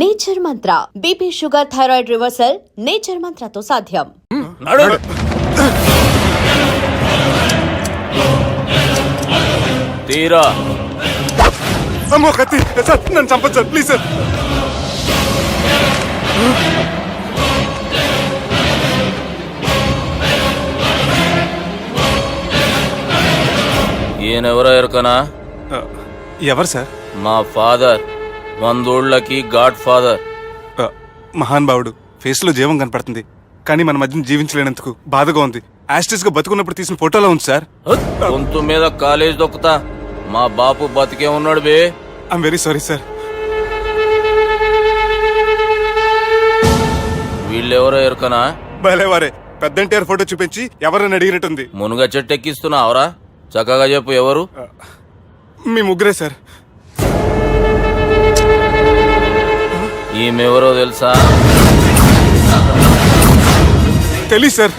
Nature Mantra BP sugar thyroid reversal nature మంత్రతో సాధ్యం. తీరా అమ్మో కత్తి సార్, నన్ను చంపదు సార్, ప్లీజ్ సార్. ఈయనెవరో ఎరుకనా? ఎవరు సార్? మా ఫాదర్, 100 ఊళ్ళకి గాడ్ ఫాదర్. మహాన్ భావుడు. ఫేస్ లో జీవం కనపడుతుంది, కానీ మన మధ్యన జీవించలేనందుకు బాధగా ఉంది. యాస్టిస్ గా బతుకున్నప్పుడు తీసిన ఫోటోలో ఉంది సార్. గొంతు మీద కాలేజ్ దొక్కుతా. మా బాపు బతికే ఉన్నాడు బే. I'm very sorry sir. వీళ్ళెవరో ఎరుకనా? భలేవారే, పెద్ద ఎన్టీఆర్ ఫోటో చూపించి ఎవరని అడిగినట్టుంది. మునుగ చెట్టు ఎక్కిస్తున్నావురా? చక్కగా చెప్పు, ఎవరు? మీ ముగ్గురే సార్. ఈమెవరో తెలుసా? తెలీదు సార్.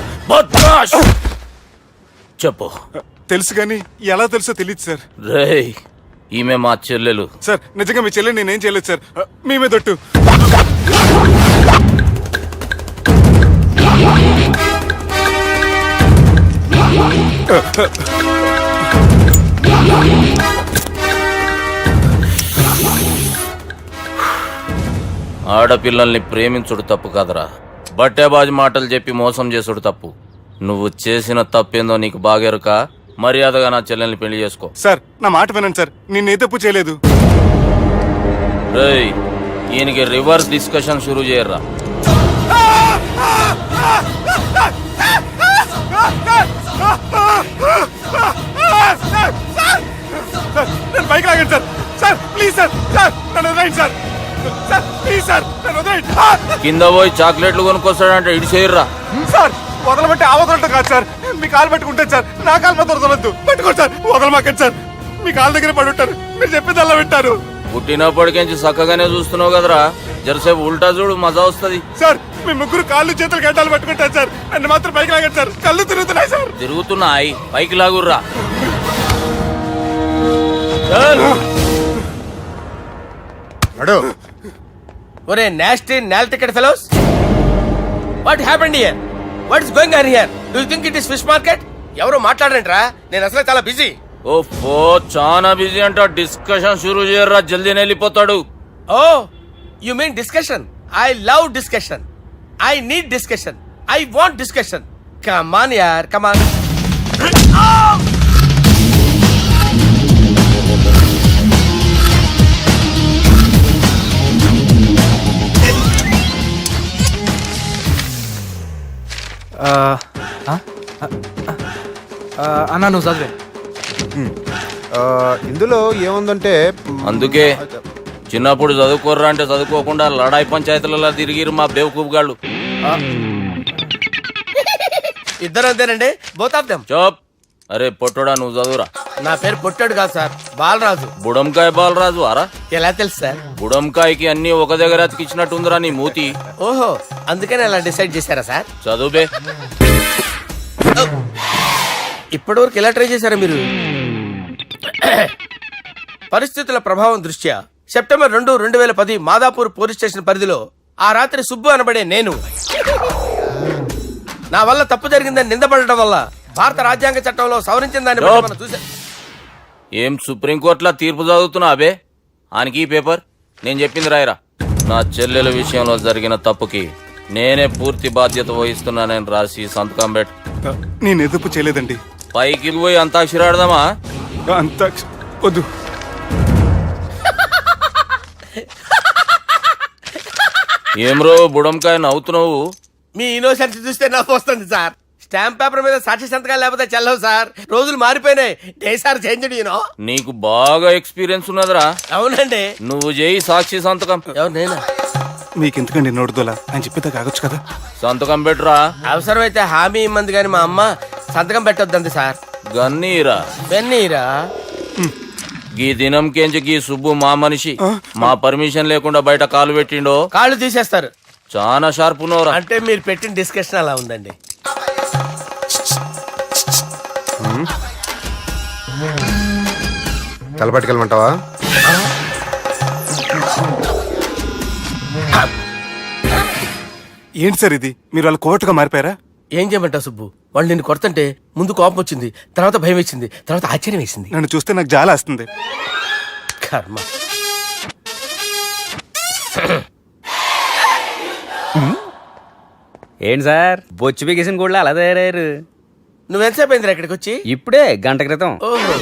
చెప్పు. తెలుసు కానీ ఎలా తెలుసో తెలియదు సార్. రేయ్, ఈమె మా చెల్లెలు. సార్ నిజంగా మీ చెల్లెని నేనేం చేయలేదు సార్. మీ మీద ఒట్టు. ఆడపిల్లల్ని ప్రేమించుడు తప్పు కాదురా, బట్టేబాజు మాటలు చెప్పి మోసం చేసుడు తప్పు. నువ్వు చేసిన తప్పేందో నీకు బాగెరుక. మర్యాదగా నా చెల్లెల్ని పెళ్లి చేసుకో. సార్ నా మాట వినండి సార్, నేనే తప్పు చేయలేదు. రేయ్, ఈయనకి రివర్స్ డిస్కషన్ షురూ చేయర్రా. నేను బైక్ లాగండి sir. Sir please sir, sir నన్ను వదిలేయండి సార్. సార్ ప్లీజ్ సార్, నన్ను వదిలేయండి. కింద పోయి చాక్లెట్లు కొనుక్కొస్తాడంటే ఇటు చేయర్రా. సార్ వదలబట్టి ఆ వదలటం కాదు సార్, మీ కాలు పట్టుకుంటాను సార్. నా కాలు మాత్రం వదలొద్దు. పట్టుకోండి సార్, వదలమాకండి సార్. మీ కాలు దగ్గర పడి ఉంటారు, మీరు చెప్పేది అలా వింటారు. పుట్టినప్పటికేంచి చక్కగానే చూస్తున్నావు కదరా, జరసేపు ఉల్టా చూడు, మజా వస్తుంది. సార్ మీ ముగ్గురు కాళ్ళు చేతులు గడ్డాలు పట్టుకుంటారు సార్, నన్ను మాత్రం పైకి లాగండి సార్. కళ్ళు తిరుగుతున్నాయి సార్. తిరుగుతున్నాయి, పైకి లాగుర్రా. ఒరే నాస్టీ నాల్టికెట్ fellows, what happened here? What is going on here? Do you think it is fish market? ఎవరో మాట్లాడండిరా, నేను అసలే చాలా బిజీ. ఓఫో, చాలా బిజీ అంట. డిస్కషన్ షురూ చేయర్రా, జల్దీనే వెళ్ళిపోతాడు. Oh you mean discussion? I love discussion. I need discussion. I want discussion. Come on యార్, కమ్ ఆన్. అన్నా నువ్వు చదివే. ఇందులో ఏముందంటే అందుకే చిన్నప్పుడు చదువుకోర్రా అంటే చదువుకోకుండా లడాయి పంచాయతీలలో తిరిగిరు మా బేవకూపు గాళ్ళు. ఇద్దరు అంతేనండి, బోత్ ఆఫ్ దెమ్. చోప్. అరే పొట్టోడా, నువ్వు చదువురా. నా పేరు పొట్టాడు కాదు సార్, బాలరాజు. బుడంకాయ బాలరాజు అరా? ఎలా తెలుసు సార్? బుడంకాయకి అన్ని ఒక దగ్గర అతికిచ్చినట్టుందిరా నీ మూతి. ఓహో, అందుకని అలా డిసైడ్ చేశారా సార్? చదువుబే. ఇప్పటివరకు ఎలా ట్రై చేశారా మీరు? పరిస్థితుల ప్రభావం దృష్ట్యా సెప్టెంబర్ 2, 2010 మాదాపూర్ పోలీస్ స్టేషన్ పరిధిలో ఆ రాత్రి సుబ్బు అనబడే నేను, నా వల్ల తప్పు జరిగిందని నిందపడటం వల్ల భారత రాజ్యాంగ చట్టంలో సవరించిన దాన్ని బట్టి మనం చూసా. ఏం సుప్రీంకోర్టులో తీర్పు చదువుతున్నా అబే? ఆనికి ఈ పేపర్ నేను చెప్పింది రాయరా. నా చెల్లెల విషయంలో జరిగిన తప్పుకి నేనే పూర్తి బాధ్యత వహిస్తున్నానని రాసి సంతకం పెట్టు. నేను ఎదుపు చేయలేదండి. పైకి పోయి అంతాక్షరి ఆడదామా? అంత వద్దు. ఏమ్రో బుడంకాయ నవ్వుతున్నావు? మీ ఇన్నోసెన్స్ చూస్తే నాకు వస్తుంది సార్. స్టాంప్ పేపర్ మీద సాక్షి సంతకాలు లేకపోతే చెల్లవు సార్. రోజులు మారిపోయినాయి. Day sir changed you know. నీకు బాగా ఎక్స్పీరియన్స్ ఉన్నదిరా. అవునండి. నువ్వు చేయి సాక్షి సంతకం. ఎవరు నేనా? మీకు ఎందుకండి నోడుదోలా? ఆయన చెప్పేదా కాగొచ్చు కదా. సంతకం పెట్టురా. అవసరమైతే హామీ ఇమ్మంది కానీ మా అమ్మ సంతకం పెట్టొద్దంది సార్. గన్నీరా వెన్నీరా. గీ దినంకేంచి గీ సుబ్బు మా మనిషి. మా పర్మిషన్ లేకుండా బయట కాలు పెట్టిండో కాళ్ళు తీసేస్తారు. చాలా షార్ప్ ఉన్నవరా. అంటే మీరు పెట్టిన డిస్కషన్ అలా ఉందండి. తలపట్టుకెళ్ళమంటావా? ఏంటి సార్ ఇది? మీరు వాళ్ళు కోర్టుగా మారిపోయారా? ఏం చేయమంటావు సుబ్బు, వాళ్ళు నిన్ను కొడుతుంటే ముందు కోపం వచ్చింది, తర్వాత భయం వేసింది, తర్వాత ఆశ్చర్యం వేసింది. నన్ను చూస్తే నాకు జాలి వస్తుంది. కర్మ. ఏంటి సార్ బొచ్చు బిగేసిన కూడా అలా తయారయ్యారు? నువ్వెంతసేపు అయిందిరా ఇక్కడికి వచ్చి? ఇప్పుడే గంట క్రితం. ఓహో,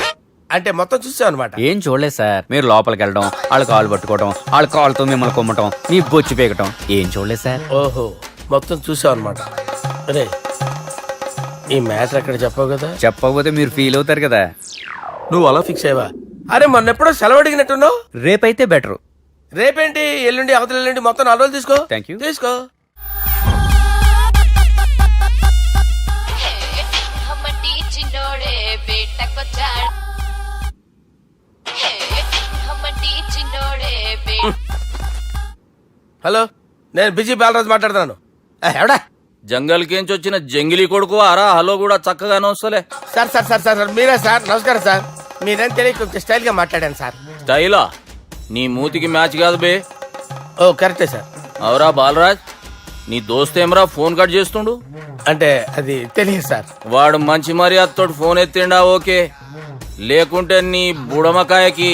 అంటే మొత్తం చూసావు అనమాట. ఏం చూడలేదు సార్, మీరు లోపలికి వెళ్ళడం, వాళ్ళ కాళ్ళు పట్టుకోవడం, వాళ్ళ కాళ్ళతో మిమ్మల్ని కొమ్మటం, మీ బొచ్చు పీకటం ఏం చూడలేదు సార్. ఓహో, మొత్తం చూసావు అనమాట. అరే, ఈ మ్యాటర్ అక్కడ చెప్పావు కదా. చెప్పకపోతే మీరు ఫీల్ అవుతారు కదా. నువ్వు అలా ఫిక్స్ అయ్యవా? అరే, మొన్నెప్పుడో సెలవు అడిగినట్టున్నావు. రేపైతే బెటర్. రేపేంటి, ఎల్లుండి, అవతల ఎల్లుండి, మొత్తం 4 రోజులు తీసుకో. Thank you. తీసుకో. హమ్మటి చిన్నోడే బేటకొచ్చాడు. హమ్మటి చిన్నోడే హలో, నేను బిజీ బాలరాజు మాట్లాడుతున్నాను. ఎవడా? జంగల్కేంచి వచ్చిన జంగిలీ కొడుకు అరా హలో కూడా చక్కగానే వస్తలే. Sir sir sir sir sir, మీరే సార్? నమస్కారం సార్. మీరేం తెలియక కొంచెం స్టైల్ గా మాట్లాడాను సార్. స్టైలా? నీ మూతికి మ్యాచ్ కాదు బే. ఓ కరెక్టే సార్. అవరా బాలరాజ్, నీ దోస్త్ ఏమరా ఫోన్ కట్ చేస్తుండు? అంటే అది తెలియదు సార్. వాడు మంచి మర్యాదతో ఫోన్ ఎత్తిండా ఓకే, లేకుంటే నీ బుడమకాయకి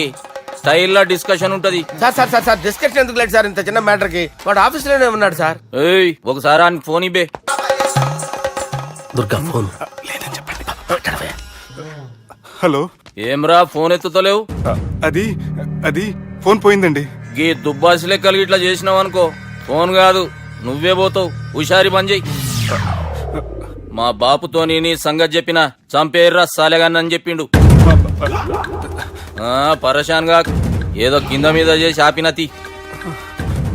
స్టైల్లా డిస్కషన్ ఉంటది. Sir sir sir sir, discussion ఎందుకు లేదు సార్ ఇంత చిన్న మ్యాటర్ కి? వాడు ఆఫీస్ లోనే ఉన్నాడు సార్. ఏయ్, ఒకసారి ఆయనకి ఫోన్ ఇబ్బే. దుర్గా ఫోన్. హలో, ఏమ్రా ఫోన్ ఎత్తుతలేవు? అది అది ఫోన్ పోయిందండి. గీ దుబ్బాసి లెక్కలు ఇట్లా చేసినావు అనుకో, ఫోన్ కాదు నువ్వే పోతావు. హుషారి పని చెయ్యి. మా బాపుతోని నీ సంగతి చెప్పిన చంపేర్రా సాలెగాన్ని చెప్పిండు. పరేషాన్ గా ఏదో కింద మీద చేసి ఆపినతి.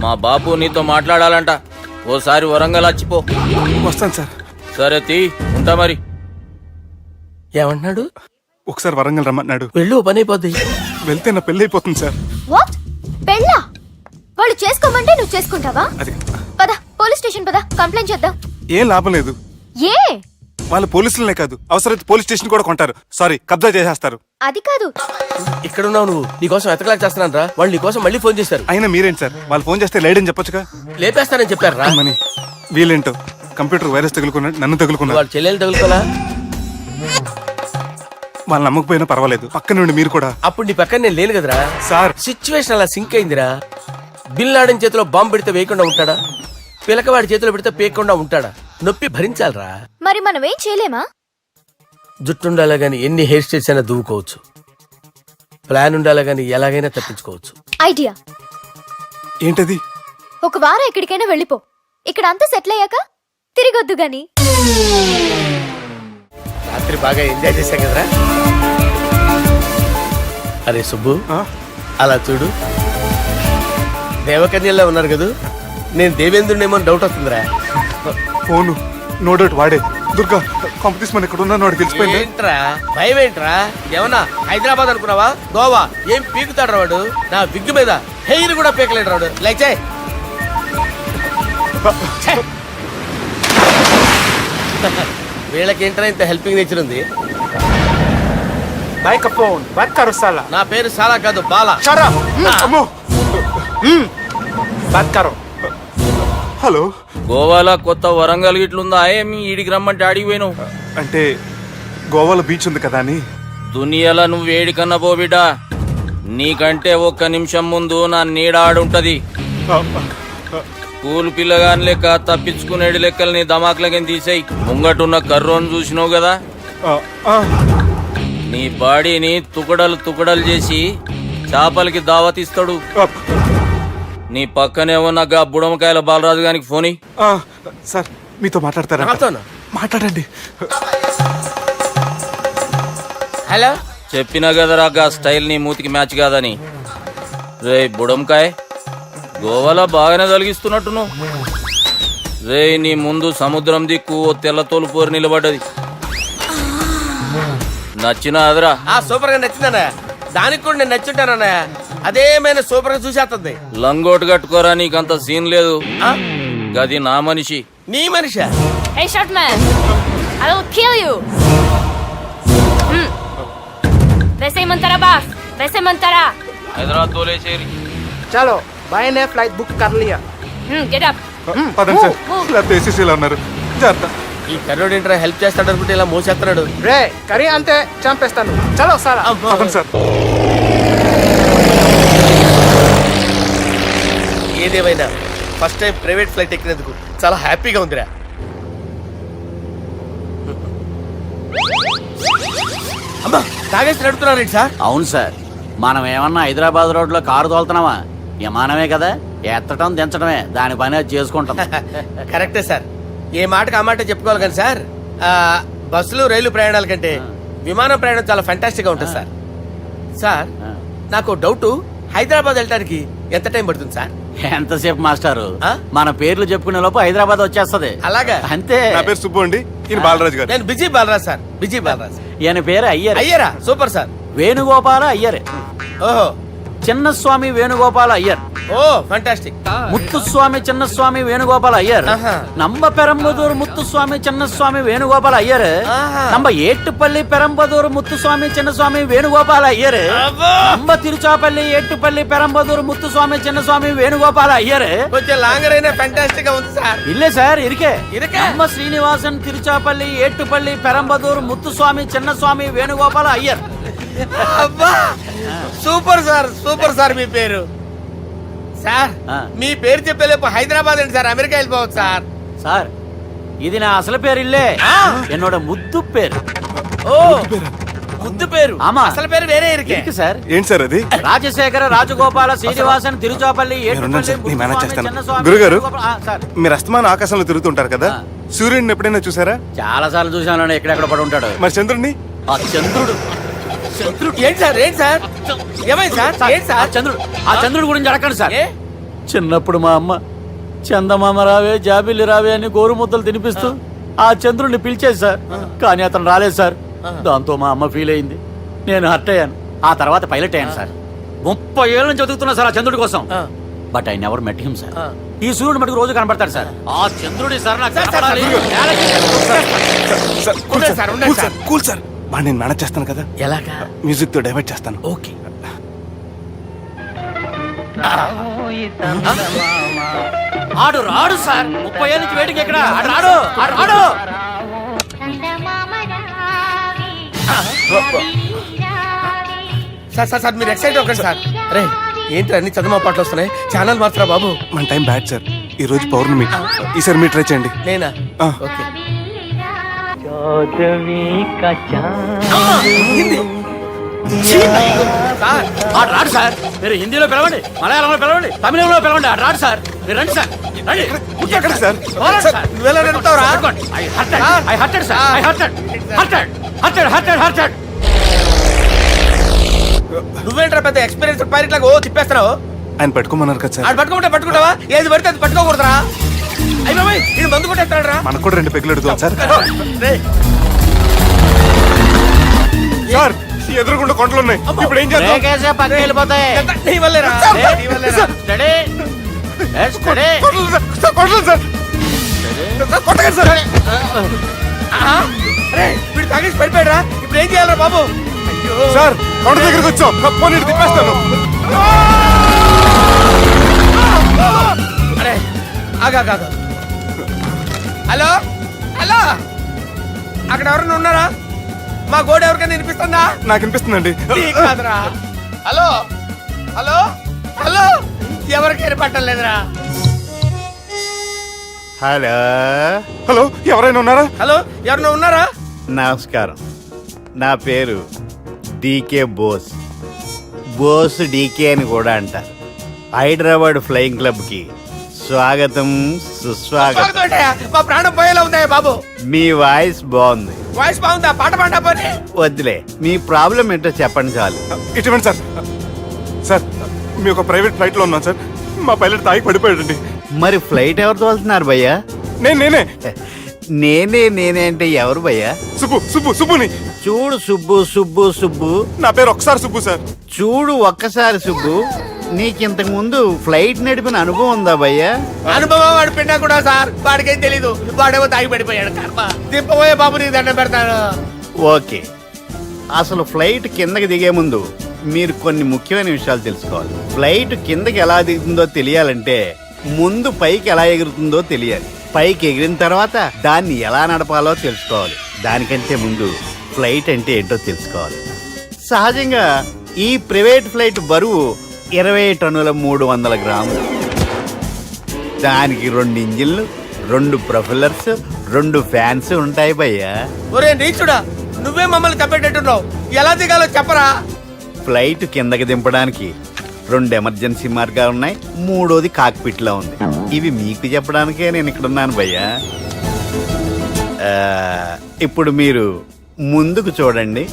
మా బాపు నీతో మాట్లాడాలంట, ఓసారి వరంగల్ వచ్చిపో. వస్తాను సార్. సరే తీ, ఉంటా మరి. ఏమంటున్నాడు? ఒకసారి వరంగల్ రమ్మన్నాడు. వెళ్ళు, పని అయిపోద్ది. వెళ్తే నా పెళ్లి అయిపోతుంది సార్. వాట్? పెళ్ళా? వాళ్ళు చేసుకోమంటే నువ్వు చేసుకుంటావా? అది పద, పోలీస్ స్టేషన్ పద, కంప్లైంట్ చేద్దాం. ఏం లాభం లేదు. ఏ? వాళ్ళు పోలీసులనే కాదు, అవసరమైతే పోలీస్ స్టేషన్ కూడా కొంటారు. సారీ, కబ్జా చేసేస్తారు. అది కాదు. ఇక్కడ ఉన్నావు నువ్వు, నీకోసం ఎతకలేక చేస్తున్నాను రా. వాళ్ళు నీకోసం మళ్ళీ ఫోన్ చేశారు. అయినా మీరేంటి సార్, వాళ్ళు ఫోన్ చేస్తే లేడని చెప్పొచ్చుగా. లేపేస్తానని చెప్పారు రా. మని వీళ్ళేంటో కంప్యూటర్ వైరస్ తగులుకున్నాడు, నన్ను తగులుకున్నాడు. వాళ్ళ చెల్లెలు తగులుకోలా? వాళ్ళు నమ్మకపోయినా పర్వాలేదు, పక్క నుండి మీరు కూడా. అప్పుడు నీ పక్కన నేను లేను కదరా సార్. సిచ్యువేషన్ అలా సింక్ అయిందిరా. బిల్ లాడెన్ చేతిలో బాంబు పెడితే వేయకుండా ఉంటాడా? పిలకవాడి చేతిలో పెడితే పేయకుండా ఉంటాడా? నొప్పి భరించాలరా. మరి మనం ఏం చేయలేమా? జుట్టు ఉండాలా గాని ఎన్ని హెయిర్ స్టైల్స్ అయినా దువ్వుకోవచ్చు. ప్లాన్ ఉండాలా గాని ఎలాగైనా తప్పించుకోవచ్చు. ఐడియా. ఏంటది? ఒక వారం ఎక్కడికైనా వెళ్ళిపో, ఇక్కడ అంతా సెటిల్ అయ్యాక తిరిగొద్దు గాని. రాత్రి బాగా ఎంజాయ్ చేశా కదరా. అరే సుబ్బు, ఆ? అలా చూడు, దేవకన్యల్లో ఉన్నారు కదా. నేను దేవేంద్రునేమో డౌట్ వస్తుందిరా. ఫోను నో డౌట్ వాడే. దుర్గా కాంపిటీస్ మన ఇక్కడ ఉన్నాను, వాడు తెలిసిపోయింది. ఏంట్రా భయం ఏంట్రా? ఏమన్నా హైదరాబాద్ అనుకున్నావా? గోవా? ఏం పీకుతాడు వాడు? నా విగ్గు మీద హెయిర్ కూడా పీకలేడు రాడు. లైక్ చేయి. వీళ్ళకేంట్రా ఇంత హెల్పింగ్ నేచర్ ఉంది? Bike phone, ba't karo sala? నా పేరు సాలా కాదు, బాలా. చారా! అమ్మో! Ba't karo? హలో, గోవాలో కొత్త వరంగల్ గిట్లుందా? ఏమి ఈడికి రమ్మంటే ఆడికి పోయినావు? అంటే గోవాలో బీచ్ ఉంది కదా అని. దునియాలో నువ్వు వేడికన్నా పో బిడ్డ, నీకంటే ఒక్క నిమిషం ముందు నా నీడ ఆడుంటది. స్కూల్ పిల్లగాని లెక్క తప్పించుకునేడు లెక్కలు నీ దమాకులకి తీసేయి. ముంగటున్న కర్రోని చూసినావు కదా, నీ బాడీని తుకడలు తుకడలు చేసి చేపలకి దావతిస్తాడు. నీ పక్కనే ఉన్న గా బుడమకాయల బాలరాజు గారికి ఫోని. సార్, మీతో మాట్లాడతారా? నాతోనా? మాట్లాడండి. హలో. చెప్పినా కదరా గా స్టైల్ నీ మూతికి మ్యాచ్ కాదని. రే బుడంకాయ్, గోవాలో బాగానే తొలగిస్తున్నట్టును. రే నీ ముందు సముద్రం దిక్కు ఓ తెల్ల తోలు పోరు నిలబడ్డది. నచ్చినా అదరా? సూపర్ గా నచ్చిందన్నా. దానికి కూడా నేను నచ్చుంటానన్నా. అదేమైనా సూపర్ గా చూసేస్తుంది. లంగోటు కట్టుకోరా, నీకంత సీన్ లేదు. గది నా మనిషి. నీ మనిషా? Hey short man, I will kill you. వేసేయమంటారా బాస్? వేసేయమంటారా? హైదరాబాద్ తోలేసేరి. Chalo, bhai ne flight book kar liya. Get up. పదండి సార్ లేకపోతే ఏసీసీలో ఉన్నారు జాగ్రత్త. ఈ కర్రోడు ఏంట్రా హెల్ప్ చేస్తాడు అనుకుంటే ఇలా మోసేస్తున్నాడు. రే కరీ అంతే చంపేస్తాను. చలో సాలా. పదండి సార్. ఏదేమైనా ఫస్ట్ టైం ప్రైవేట్ ఫ్లైట్ ఎక్కినందుకు చాలా హ్యాపీగా ఉందిరా. అమ్మా తాగేసి నడుపుతున్నారేంటి సార్? అవును సార్, మనం ఏమన్నా హైదరాబాద్ రోడ్ లో కారు తోలుతున్నామా? విమానమే కదా, ఎత్తడం దించడమే దాని పని అది చేసుకుంటాం. కరెక్టే సార్, ఏ మాటకు ఆ మాట చెప్పుకోవాలి కానీ సార్, బస్సులు రైలు ప్రయాణాల కంటే విమానం ప్రయాణం చాలా ఫంటాస్టిక్ గా ఉంటుంది సార్. సార్ నాకు డౌట్, హైదరాబాద్ వెళ్ళడానికి ఎంత టైం పడుతుంది సార్? ఎంతసేపు మాస్టారు, ఆ? మన పేర్లు చెప్పుకునే లోపు హైదరాబాద్ వచ్చేస్తది. అలాగా? అంతే. నా పేరు సుబ్బు అండి, ఈయన బాలరాజు గారు. నేను B G Balaraj sir, B G Balaraj. ఈయన పేరు అయ్యర్. అయ్యరా సూపర్ సార్. వేణుగోపాల అయ్యర్. ఓహో చిన్నస్వామి వేణుగోపాల అయ్యర్. Oh fantastic. ముత్తుస్వామి చిన్నస్వామి వేణుగోపాల అయ్యర్. ఆహా. నంబ పెరంబదూరు ముత్తుస్వామి చిన్నస్వామి వేణుగోపాల అయ్యర్. ఆహా. నంబ ఏట్టుపల్లి పెరంబదూరు ముత్తుస్వామి చిన్నస్వామి వేణుగోపాల అయ్యర్. అబ్బో! నంబ తిరుచాపల్లి ఏట్టుపల్లి పెరంబదూరు ముత్తుస్వామి చిన్నస్వామి వేణుగోపాల అయ్యర్. కొంచెం లాంగర్ అయినా ఫంటాస్టిక్ గా ఉంది సార్. ఇల్లే సార్ ఇరికే. ఇరికే? నంబ శ్రీనివాసన్ తిరుచాపల్లి ఏట్టుపల్లి పెరంబదూరు ముత్తుస్వామి చిన్నస్వామి వేణుగోపాల అయ్యర్. అబ్బా సూపర్ సార్, సూపర్ సార్. మీ పేరు సార్, ఆ. మీ పేరు చెప్పేలేపు హైదరాబాద్ అండి సార్, అమెరికా వెళ్ళిపోవచ్చు సార్. సార్ ఇది నా అసలు పేరు ఇల్లే, ఆ. என்னோட ముద్దు పేరు. ఓ ముద్దు పేరు. ఆమా. అసలు పేరు వేరే ఇరికే. ఇరికి సార్. ఏంటి సార్ అది? రాజశేఖర రాజగోపాల శ్రీనివాసన్ తిరుచాపల్లి మీరున్నాను సార్, నేను మేనేజ్ చేస్తాను. చిన్నస్వామి గురుగారు? వేణుగోపాల- ఆ, సార్ మీరు అస్తమానం ఆకాశంలో తిరుగుతుంటారు కదా, ఆ. సూర్యుడిని ఎప్పుడైనా చూసారా? చాలా సార్లు చూసాను, ఎక్కడెక్కడ పడి ఉంటాడు. మరి చంద్రుడిని? ఆ చంద్రుడు ఏంటి సార్, ఏంటి సార్, ఏమైంది సార్, ఏంటి ఆ సార్? చంద్రుడు గురించి అడగండి సార్. ఏ? చిన్నప్పుడు మా అమ్మ చందమామ రావే జాబిల్లి రావే అని గోరు ముద్దలు తినిపిస్తూ ఆ చంద్రుడిని పిలిచేది సార్, కానీ అతను రాలేదు సార్. దాంతో మా అమ్మ ఫీల్ అయింది, నేను హర్ట్ అయ్యాను. ఆ తర్వాత పైలట్ అయ్యాను సార్. 30 ఏళ్ళ నుంచి చదువుతున్నా సార్ ఆ చంద్రుడి కోసం. ఆ. But I never met him sir. ఆ. ఈ సూర్యుడు మటుకు రోజు కనబడతాడు సార్. ఆ చంద్రుడి సార్ నాకు సార్, కనపడాలి. సార్, కూల్ ఉండండి సార్, సార్, ఉండండి కూల్ సార్, కూల్ సార్. వాడిని నేను మేనేజ్ చేస్తాను కదా, ఎలాగా? మ్యూజిక్ తో డైవర్ట్ చేస్తాను. ఓకే. ఆడు రాడు సార్, 30 ఏళ్ళ నుంచి వేడికి ఎక్కడ ఆడు రాడు, ఆడు రాడు. సార్ సార్ సార్ మీరు ఎక్సైట్ అవ్వకండి సార్. అరే ఏంటి అన్ని చదువు పాటలు వస్తున్నాయి, ఛానల్ మార్చరా బాబు. మన టైం బ్యాడ్ సార్, ఈ రోజు పౌర్ణమి, ఈసారి మీరు ట్రై చేయండి. నేనా? ఆ. ఓకే. సార్ ఆడు రాడు సార్, మీరు హిందీలో పిలవండి, మలయాళంలో పిలవండి, తమిళంలో పిలవండి, ఆడు రాడు సార్. మీరు రండి సార్, రండి. ఎక్కడ సార్? పోరాడు సార్. నువ్వెలా నడుపుతావురా? పట్టుకోండి. I hurted, sir. I hurted. నువ్వేంట్రా పెద్ద ఎక్స్పీరియన్స్ పైరెట్ లాగా ఓ తిప్పేస్తున్నావు? ఆయన పెట్టుకోమన్నారు కదా సార్. ఆడు పట్టుకుంటావా? ఏది పడితే అది పట్టుకోకూడదురా. అయ్యి బాబాయ్ ఇది మందు కొట్టేస్తాడు రా. మనకు కూడా 2 పెగ్గులు అడుగుతాం సార్. రేయ్, సార్ ఎదురుకుండా కొండలు ఉన్నాయి, ఇప్పుడు ఏం చేద్దాం? బ్రేకేసే పక్కకి వెళ్ళిపోతాయి. ఇదంతా నీ వల్లేరా? నీ వల్లేరా? Steady. Yes, steady. Kondalu sir, sir, Kondalu sir. Sir, కొట్టకండి సార్. ఆహా. రేయ్, వీడు తాగేసి పడిపోయాడురా. ఇప్పుడు ఏం చేయాలరా బాబు? అయ్యో సార్ కొండ దగ్గరికి వచ్చాం, పోనీ ఇటు తిప్పేస్తాను. అరే ఆగా. హలో హలో, అక్కడ ఎవరైనా ఉన్నారా? మా గోడ ఎవరికైనా వినిపిస్తుందా? నాకు అనిపిస్తుందండి. నీకు కాదురా. హలో హలో హలో, ఎవరికి ఏర్పట్టలేదురా. హలో హలో, ఎవరైనా ఉన్నారా? హలో ఎవరైనా ఉన్నారా? నమస్కారం, నా పేరు డీకే బోస్. బోస్ డీకే అని కూడా అంటారు. హైదరాబాద్ ఫ్లయింగ్ క్లబ్కి స్వాగతం సుస్వాగతం. స్వాగతం. మా ప్రాణం పోయేలా ఉందా బాబు? మీ వాయిస్ బాగుంది. వాయిస్ బాగుందా? పాట పాడా పోనీ. వద్దులే, మీ ప్రాబ్లం ఏంటో చెప్పండి చాలు. ఇటువంటి సార్, సార్ మీ ఒక ప్రైవేట్ ఫ్లైట్ లో ఉన్నాం సార్, మా పైలట్ తాగి పడిపోయాడండి. మరి ఫ్లైట్ ఎవరితో వెళ్తున్నారు భయ్యా? నేనే నేనే అంటే ఎవరు భయ్యా? సుబ్బుని. చూడు సుబ్బు సుబ్బు సుబ్బు, నా పేరు ఒకసారి సుబ్బు సార్. చూడు ఒక్కసారి సుబ్బు, నీకింతకు ముందు ఫ్లైట్ నడిపిన అనుభవం ఉందా భయ్యా? అనుభవం వాడి పిండా కూడా సార్, వాడికేం తెలీదు. వాడేమో తాగి పడిపోయాడు. కర్మ. దింపబోయే బాబు నీకు దండం పెడతాను. ఓకే, అసలు ఫ్లైట్ కిందకి దిగే ముందు మీరు కొన్ని ముఖ్యమైన విషయాలు తెలుసుకోవాలి. ఫ్లైట్ కిందకి ఎలా దిగుతుందో తెలియాలంటే ముందు పైకి ఎలా ఎగురుతుందో తెలియాలి. పైకి ఎగిరిన తర్వాత దాన్ని ఎలా నడపాలో తెలుసుకోవాలి. దానికంటే ముందు ఫ్లైట్ అంటే ఏంటో తెలుసుకోవాలి. సహజంగా ఈ ప్రైవేట్ ఫ్లైట్ బరువు 20 టన్నుల 300 గ్రాములు. దానికి 2 ఇంజిన్లు, 2 ప్రొఫెల్లర్స్, 2 ఫ్యాన్స్ ఉంటాయి భయ్యా. ఒరే నీచుడా, నువ్వే మమ్మల్ని తప్పేటట్టున్నావు. ఎలా దిగాలో చెప్పరా? ఫ్లైట్ కిందకి దింపడానికి 2 ఎమర్జెన్సీ మార్గాలు ఉన్నాయి. 3వది కాక్పిట్ లో ఉంది. ఇవి మీకు చెప్పడానికే నేను ఇక్కడ ఉన్నాను భయ్యా. ఇప్పుడు మీరు ముందుకు చూడండి.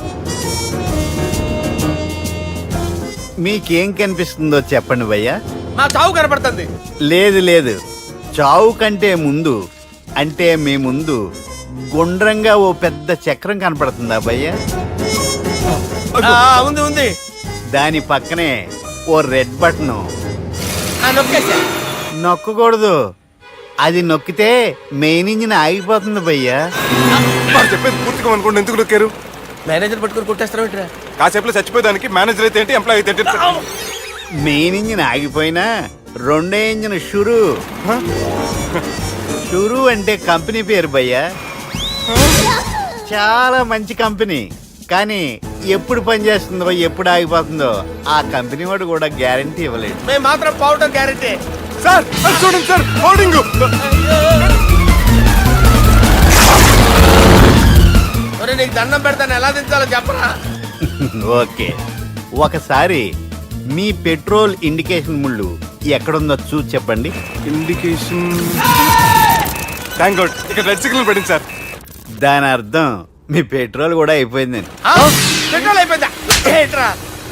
మీకేం కనిపిస్తుందో చెప్పండి భయ్యా. మా చావు కనపడుతుంది. లేదు లేదు, చావు కంటే ముందు అంటే మీ ముందు గుండ్రంగా ఓ పెద్ద చక్రం కనపడుతుందా భయ్యా? ఉంది ఉంది. దాని పక్కనే ఓ రెడ్ బటన్. నొక్కేసా. నొక్కకూడదు, అది నొక్కితే మెయిన్ ఇంజిన్ ఆగిపోతుంది భయ్యా. వాడు చెప్పేది పూర్తిగా అనుకోండి. ఎందుకు నొక్కారు? మేనేజర్ పట్టుకుని కొట్టేస్తారా? కాసేపులో చచ్చిపోయేదానికి మేనేజర్ అయితే ఏంటి, ఎంప్లాయ్ అయితే ఏంటి? మెయిన్ ఇంజిన్ ఆగిపోయినా 2వ ఇంజిన్ షురు అంటే కంపెనీ పేరు భయ్యా. చాలా మంచి కంపెనీ. కానీ ఎప్పుడు పనిచేస్తుందో ఎప్పుడు ఆగిపోతుందో ఆ కంపెనీ వాడు కూడా గ్యారంటీ ఇవ్వలేడు. మేము మాత్రం పోవటం గ్యారంటీ. సార్ అది చూడండి సార్, హోర్డింగ్. ఒరే నీకు దండం పెడతాను, ఎలా దించాలో చెప్పరా? ఓకే, ఒకసారి మీ పెట్రోల్ ఇండికేషన్ ముళ్ళు ఎక్కడుందో చూసి చెప్పండి. ఇండికేషన్. థ్యాంక్ గాడ్, ఇక్కడ రెడ్ సిగ్నల్ పడింది సార్. దాని అర్థం మీ పెట్రోల్ కూడా అయిపోయిందని. పెట్రోల్ అయిపోయిందా? ఏంట్రా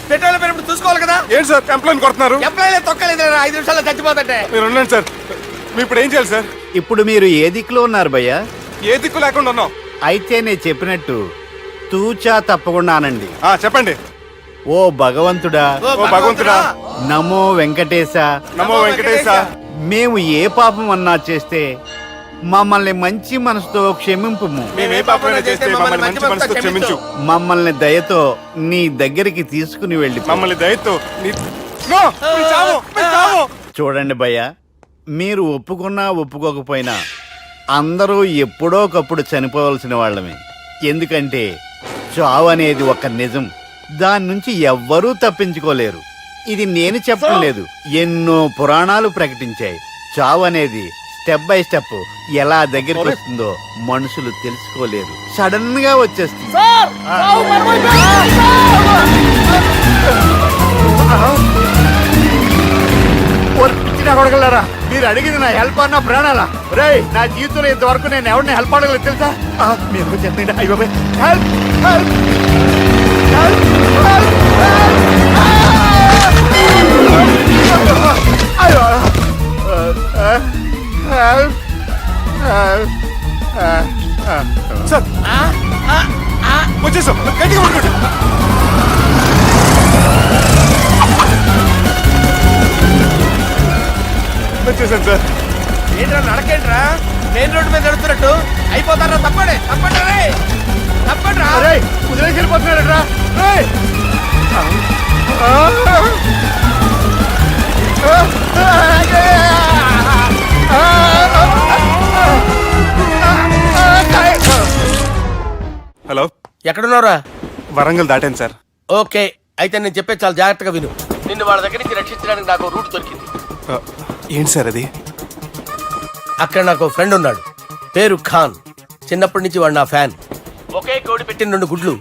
పెట్రోల్ అయిపోయినప్పుడు చూసుకోవాలి కదా. ఏంటి సార్ ఎంప్లాయ్ కొడుతున్నారు? ఎంప్లాయీ తొక్కలేదు, 5 నిమిషాల్లో చచ్చిపోతుంటే. మీరు ఉండండి సార్. మీ ఇప్పుడు ఏం చేయాలి సార్? ఇప్పుడు మీరు ఏ దిక్కులో ఉన్నారు భయ్యా? ఏ దిక్కు లేకుండా ఉన్నాం. అయితే నేను చెప్పినట్టు తూచా తప్పకుండా అనండి. చెప్పండి. ఓ భగవంతుడా, ఓ భగవంతుడా, నమో వెంకటేశ, నమో వెంకటేశ. మేము ఏ పాపం అన్నా చేస్తే మమ్మల్ని మంచి మనసుతో క్షమింపు. మేమే పాపమైనా చేస్తే మమ్మల్ని మంచి మనసుతో క్షమించు. మమ్మల్ని దయతో నీ దగ్గరికి తీసుకుని వెళ్ళి మమ్మల్ని దయతో నో, మీ చావు, మీ చావు. చూడండి భయ్య, మీరు ఒప్పుకున్నా ఒప్పుకోకపోయినా అందరూ ఎప్పుడో ఒకప్పుడు చనిపోవలసిన వాళ్ళమే. ఎందుకంటే చావు అనేది ఒక నిజం. దాని నుంచి ఎవ్వరూ తప్పించుకోలేరు. ఇది నేను చెప్పడం లేదు, ఎన్నో పురాణాలు ప్రకటించాయి. చావు అనేది స్టెప్ బై స్టెప్ ఎలా దగ్గరికి వస్తుందో మనుషులు తెలుసుకోలేరు. సడన్ గా వచ్చేస్తుంది. కొడగలరా, మీరు అడిగింది నా హెల్ప్ అన్న ప్రాణాలా? రే, నా జీవితంలో ఇంతవరకు నేను ఎవరిని హెల్ప్ అడగలేదు తెలుసా? మీరు చెప్పండి. అయ్యో హెల్ప్ హెల్ప్ సార్ వచ్చేసాం, గట్టిగా పట్టుకోండి. వచ్చేసాను సార్. ఏంట్రా నడకేంట్రా? మెయిన్ రోడ్డు మీద నడుస్తున్నట్టు అయిపోతారా? తప్పండి తప్పండి రే, తప్పండి రా. కుదిరేసి వెళ్ళిపోతున్నారా? హలో, ఎక్కడున్నారా? వరంగల్ దాటాను సార్. ఓకే, అయితే నేను చెప్పేది చాలా జాగ్రత్తగా విను. నిన్ను వాళ్ళ దగ్గర నుంచి రక్షించడానికి నాకు రూట్ దొరికింది. ఏంటి సార్ అది? అక్కడ నాకు ఫ్రెండ్ ఉన్నాడు, పేరు ఖాన్. చిన్నప్పటి నుంచి వాడు నా ఫ్యాన్. ఒకే కోడి పెట్టిన 2 గుడ్లు,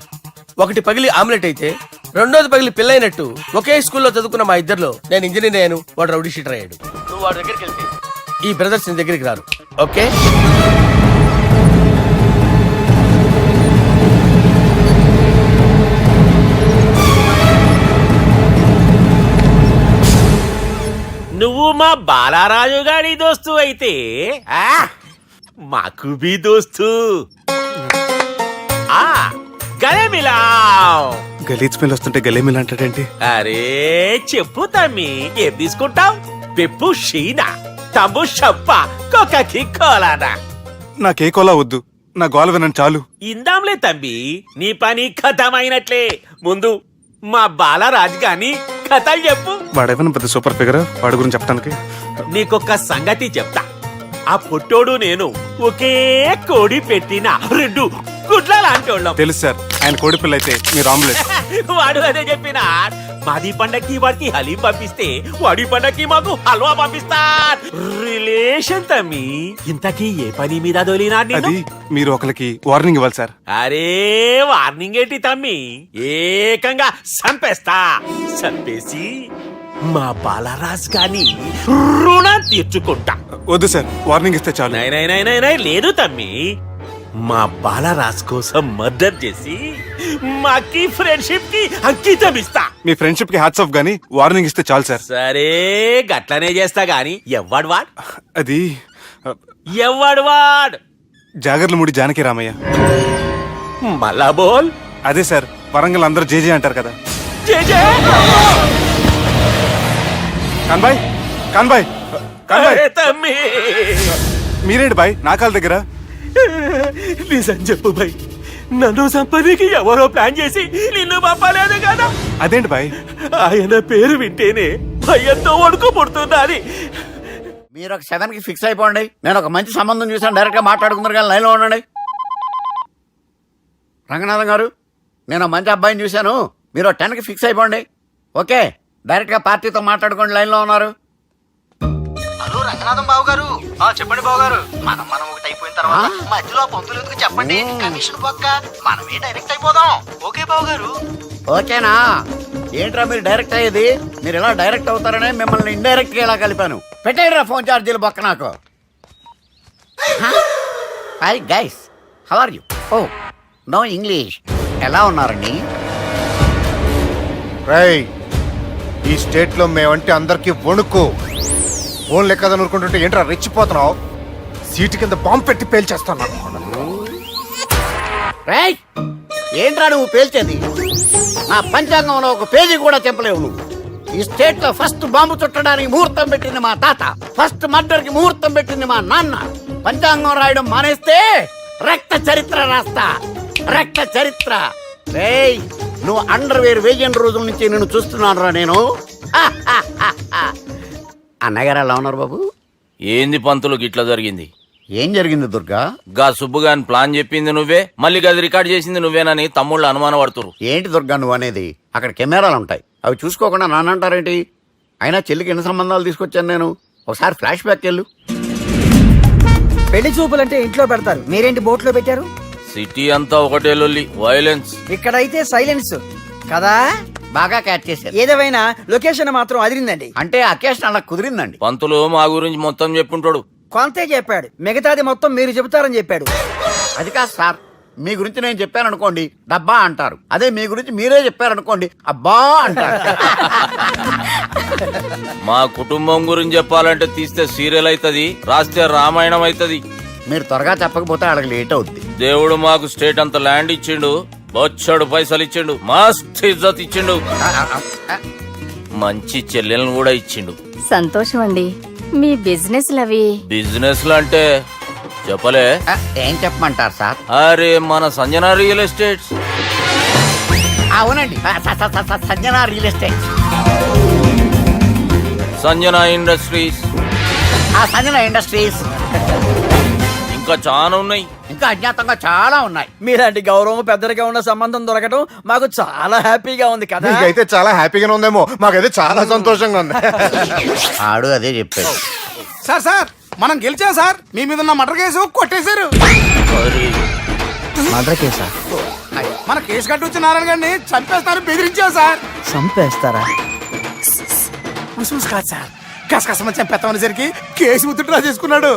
ఒకటి పగిలి ఆమ్లెట్ అయితే 2వది పగిలి పిల్లైనట్టు ఒకే స్కూల్లో చదువుకున్న మా ఇద్దరిలో నేను ఇంజనీర్ అయ్యాను, వాడు రౌడీ షీటర్ అయ్యాడు. నువ్వు వాడి దగ్గరికి వెళ్తే ఈ బ్రదర్స్ నీ దగ్గరికి రారు. ఓకే, నువ్వు మా బాలారాజు గారి దోస్తు అయితే మాకు బి దోస్తు. గలే మిలావ్. గలీజ్ స్మెల్ వస్తుంటే గలే మిల్ అంటాడేంటి? అరే చెప్పు తమ్మి, ఏం తీసుకుంటావు? పెప్పు షీనా, తమ్ము షప్ప, కొకకి కోలానా? నాకే కోలా వద్దు, నా గోల వినండి చాలు. ఇందాంలే తమ్మి, నీ పని ఖతమైనట్లే. ముందు మా బాలరాజు గాని కథలు చెప్పు. వాడేమైనా పెద్ద సూపర్ ఫిగర్, వాడి గురించి చెప్పడానికి. నీకొక్క సంగతి చెప్తా. ఆ పొట్టోడు నేను ఒకే కోడి పెట్టిన రెండు గుడ్ల లాంటోళ్ళం. తెలుసు సార్, ఆయన కోడి పిల్ల అయితే మీరు ఆమ్లెట్. వాడు అదే చెప్పిన. మాది పండక్కి వాడికి హలీం పంపిస్తే వాడి పండక్కి మాకు హల్వా పంపిస్తా. రిలేషన్ తమ్మి. ఇంతకీ ఏ పని మీద దొలినా అది మీరు ఒకరికి వార్నింగ్ ఇవ్వాలి సార్. అరే వార్నింగ్ ఏంటి తమ్మి, ఏకంగా చంపేస్తా. చంపేసి మా బాలరాజ్ గాని రుణం తీర్చుకుంటా. వద్దు సార్, వార్నింగ్ ఇస్తే చాలు. నై లేదు తమ్మి, మా బాలరాజ్ కోసం మర్డర్ చేసి మాకి ఫ్రెండ్షిప్ కి అంకితం ఇస్తా. మీ ఫ్రెండ్షిప్ కి హ్యాట్స్ ఆఫ్ గానీ వార్నింగ్ ఇస్తే చాలు సార్. సరే గట్లనే చేస్తా గాని ఎవ్వడు వాడ్ అది ఎవ్వడు వాడ్ జాగర్లమూడి జానకి రామయ్య. మళ్ళా బోల్. అదే సార్, వరంగల్ అందరూ జేజే అంటారు కదా. జే జే. కాన్బాయ్, కాన్బాయ్, కాన్బాయ్, అరే తమ్మి, మీరేంటి బాయ్ నా కాళ్ళ దగ్గర? నిజం చెప్పు భయ్, నన్ను సంపదికి ఎవరో ప్లాన్ చేసి నిన్ను పంపలేదు కదా. అదేంటి బాయ్? ఆయన పేరు వింటేనే భయంతో వణుకు పుడుతున్నది. మీరు ఒక 7 కి ఫిక్స్ అయిపోండి. నేను ఒక మంచి సంబంధం చూసాను, డైరెక్ట్ గా మాట్లాడుకున్నారు కానీ లైన్లో ఉండండి. రంగనాథం గారు, నేను ఒక మంచి అబ్బాయిని చూశాను, మీరు 10 కి ఫిక్స్ అయిపోండి. ఓకే, డైరెక్ట్ గా పార్టీతో మాట్లాడుకోండి. లైన్లో ఉన్నారు. హలో రంగనాథం బాబు గారు. చెప్పండి బాబు గారు. మనం ఒకటి అయిపోయిన తర్వాత మధ్యలో పంతులు ఎందుకు చెప్పండి, కమిషన్ పక్క మనమే డైరెక్ట్ అయిపోదాం. ఓకే బాబు గారు. ఓకేనా? ఏంట్రా మీరు డైరెక్ట్ అయ్యేది? మీరు ఇలా డైరెక్ట్ అవుతారనే మిమ్మల్ని ఇండైరెక్ట్ గా ఇలా కలిపాను. పెట్టేయరా ఫోన్ ఛార్జీలు పక్క నాకు. Hi guys, how are you? Oh no English. ఎలా ఉన్నారండి? రేయ్, ఈ స్టేట్ లో మేమంటే అందరికి వణుకు. ఫోన్ లెక్క ఊరుకుంటుంటే ఏంట్రా రెచ్చిపోతున్నావు? సీటు కింద బాంబు పెట్టి పేల్చేస్తాను. రేయ్, ఏంట్రా నువ్వు పేల్చేది? నా పంచాంగంలో ఒక పేజీ కూడా తెంపలేవు నువ్వు. ఈ స్టేట్ లో ఫస్ట్ బాంబు చుట్టడానికి ముహూర్తం పెట్టింది మా తాత, ఫస్ట్ మర్డర్ కి ముహూర్తం పెట్టింది మా నాన్న. పంచాంగం రాయడం మానేస్తే రక్త చరిత్ర రాస్తా, రక్త చరిత్ర. రేయ్, నువ్వు అండర్వేర్ వేయని రోజుల నుంచి నేను చూస్తున్నాను రా నేను. అన్నగారు ఎలా ఉన్నారు బాబు? ఏంది పంతులు గిట్లా జరిగింది? ఏం జరిగింది దుర్గా? గా సుబ్బుగాని ప్లాన్ చెప్పింది నువ్వే, మళ్ళీ గది రికార్డ్ చేసింది నువ్వేనని తమ్ముళ్ళు అనుమానం పడుతురు. ఏంటి దుర్గా నువ్వు అనేది? అక్కడ కెమెరాలు ఉంటాయి, అవి చూసుకోకుండా నాన్నంటారేంటి? అయినా చెల్లికి ఎన్ని సంబంధాలు తీసుకొచ్చాను నేను. ఒకసారి ఫ్లాష్ బ్యాక్ వెళ్ళు. పెళ్లి చూపులంటే ఇంట్లో పెడతారు, మీరేంటి బోట్లో పెట్టారు? సిటీ అంతా ఒకటే లొల్లి, వైలెన్స్. ఇక్కడైతే సైలెన్స్ కదా. బాగా క్యాచ్ చేశారు. ఏదేమైనా లొకేషన్ మాత్రం అదిరిందండి. అంటే అకేషన్ అలా కుదిరిందండి. పంతులు మా గురించి మొత్తం చెప్పుంటాడు. కొంతే చెప్పాడు, మిగతాది మొత్తం మీరు చెబుతారని చెప్పాడు. అది కాదు సార్, మీ గురించి నేను చెప్పాను అనుకోండి డబ్బా అంటారు, అదే మీ గురించి మీరే చెప్పారనుకోండి అబ్బా అంటారు. మా కుటుంబం గురించి చెప్పాలంటే తీస్తే సీరియల్ అవుతుంది, రాస్తే రామాయణం అవుతుంది. మీరు త్వరగా చెప్పకపోతే వాళ్ళకి లేట్ అవుద్ది. దేవుడు మాకు స్టేట్ అంత ల్యాండ్ ఇచ్చిండు, బొచ్చడు పైసలు ఇచ్చిండు, మస్త్ ఇజ్జత్ ఇచ్చిండు, మంచి చెల్లెలను కూడా ఇచ్చిండు. సంతోషం అండి. మీ బిజినెస్ లవి బిజినెస్ అంటే చెప్పలే. ఏం చెప్పమంటారు సార్? అరే మన సంజన రియల్ ఎస్టేట్స్. అవునండి, Sanjana real estate, Sanjana industries, Sanjana industries, ఇంకా చాలా ఉన్నాయి. ఇంకా అజ్ఞాతంగా చాలా ఉన్నాయి. మీలాంటి గౌరవం పెద్దరిగా ఉన్న సంబంధం దొరకడం మాకు చాలా హ్యాపీగా ఉంది కదా. మీకైతే చాలా హ్యాపీగానే ఉందేమో, మాకైతే చాలా సంతోషంగా ఉంది. ఆడు అదే చెప్పాడు. సార్ సార్, మనం గెలిచాం సార్. మీ మీద ఉన్న మర్డర్ కేసు కొట్టేశారు. మర్డర్ కేసా? మన కేసు కట్టి వచ్చి నారాయణ గారిని చంపేస్తారు బెదిరించాం సార్. చంపేస్తారా? చూసి కాదు సార్, కసకసమని చంపేస్తామనేసరికి కేసు విత్డ్రా చేసుకున్నాడు.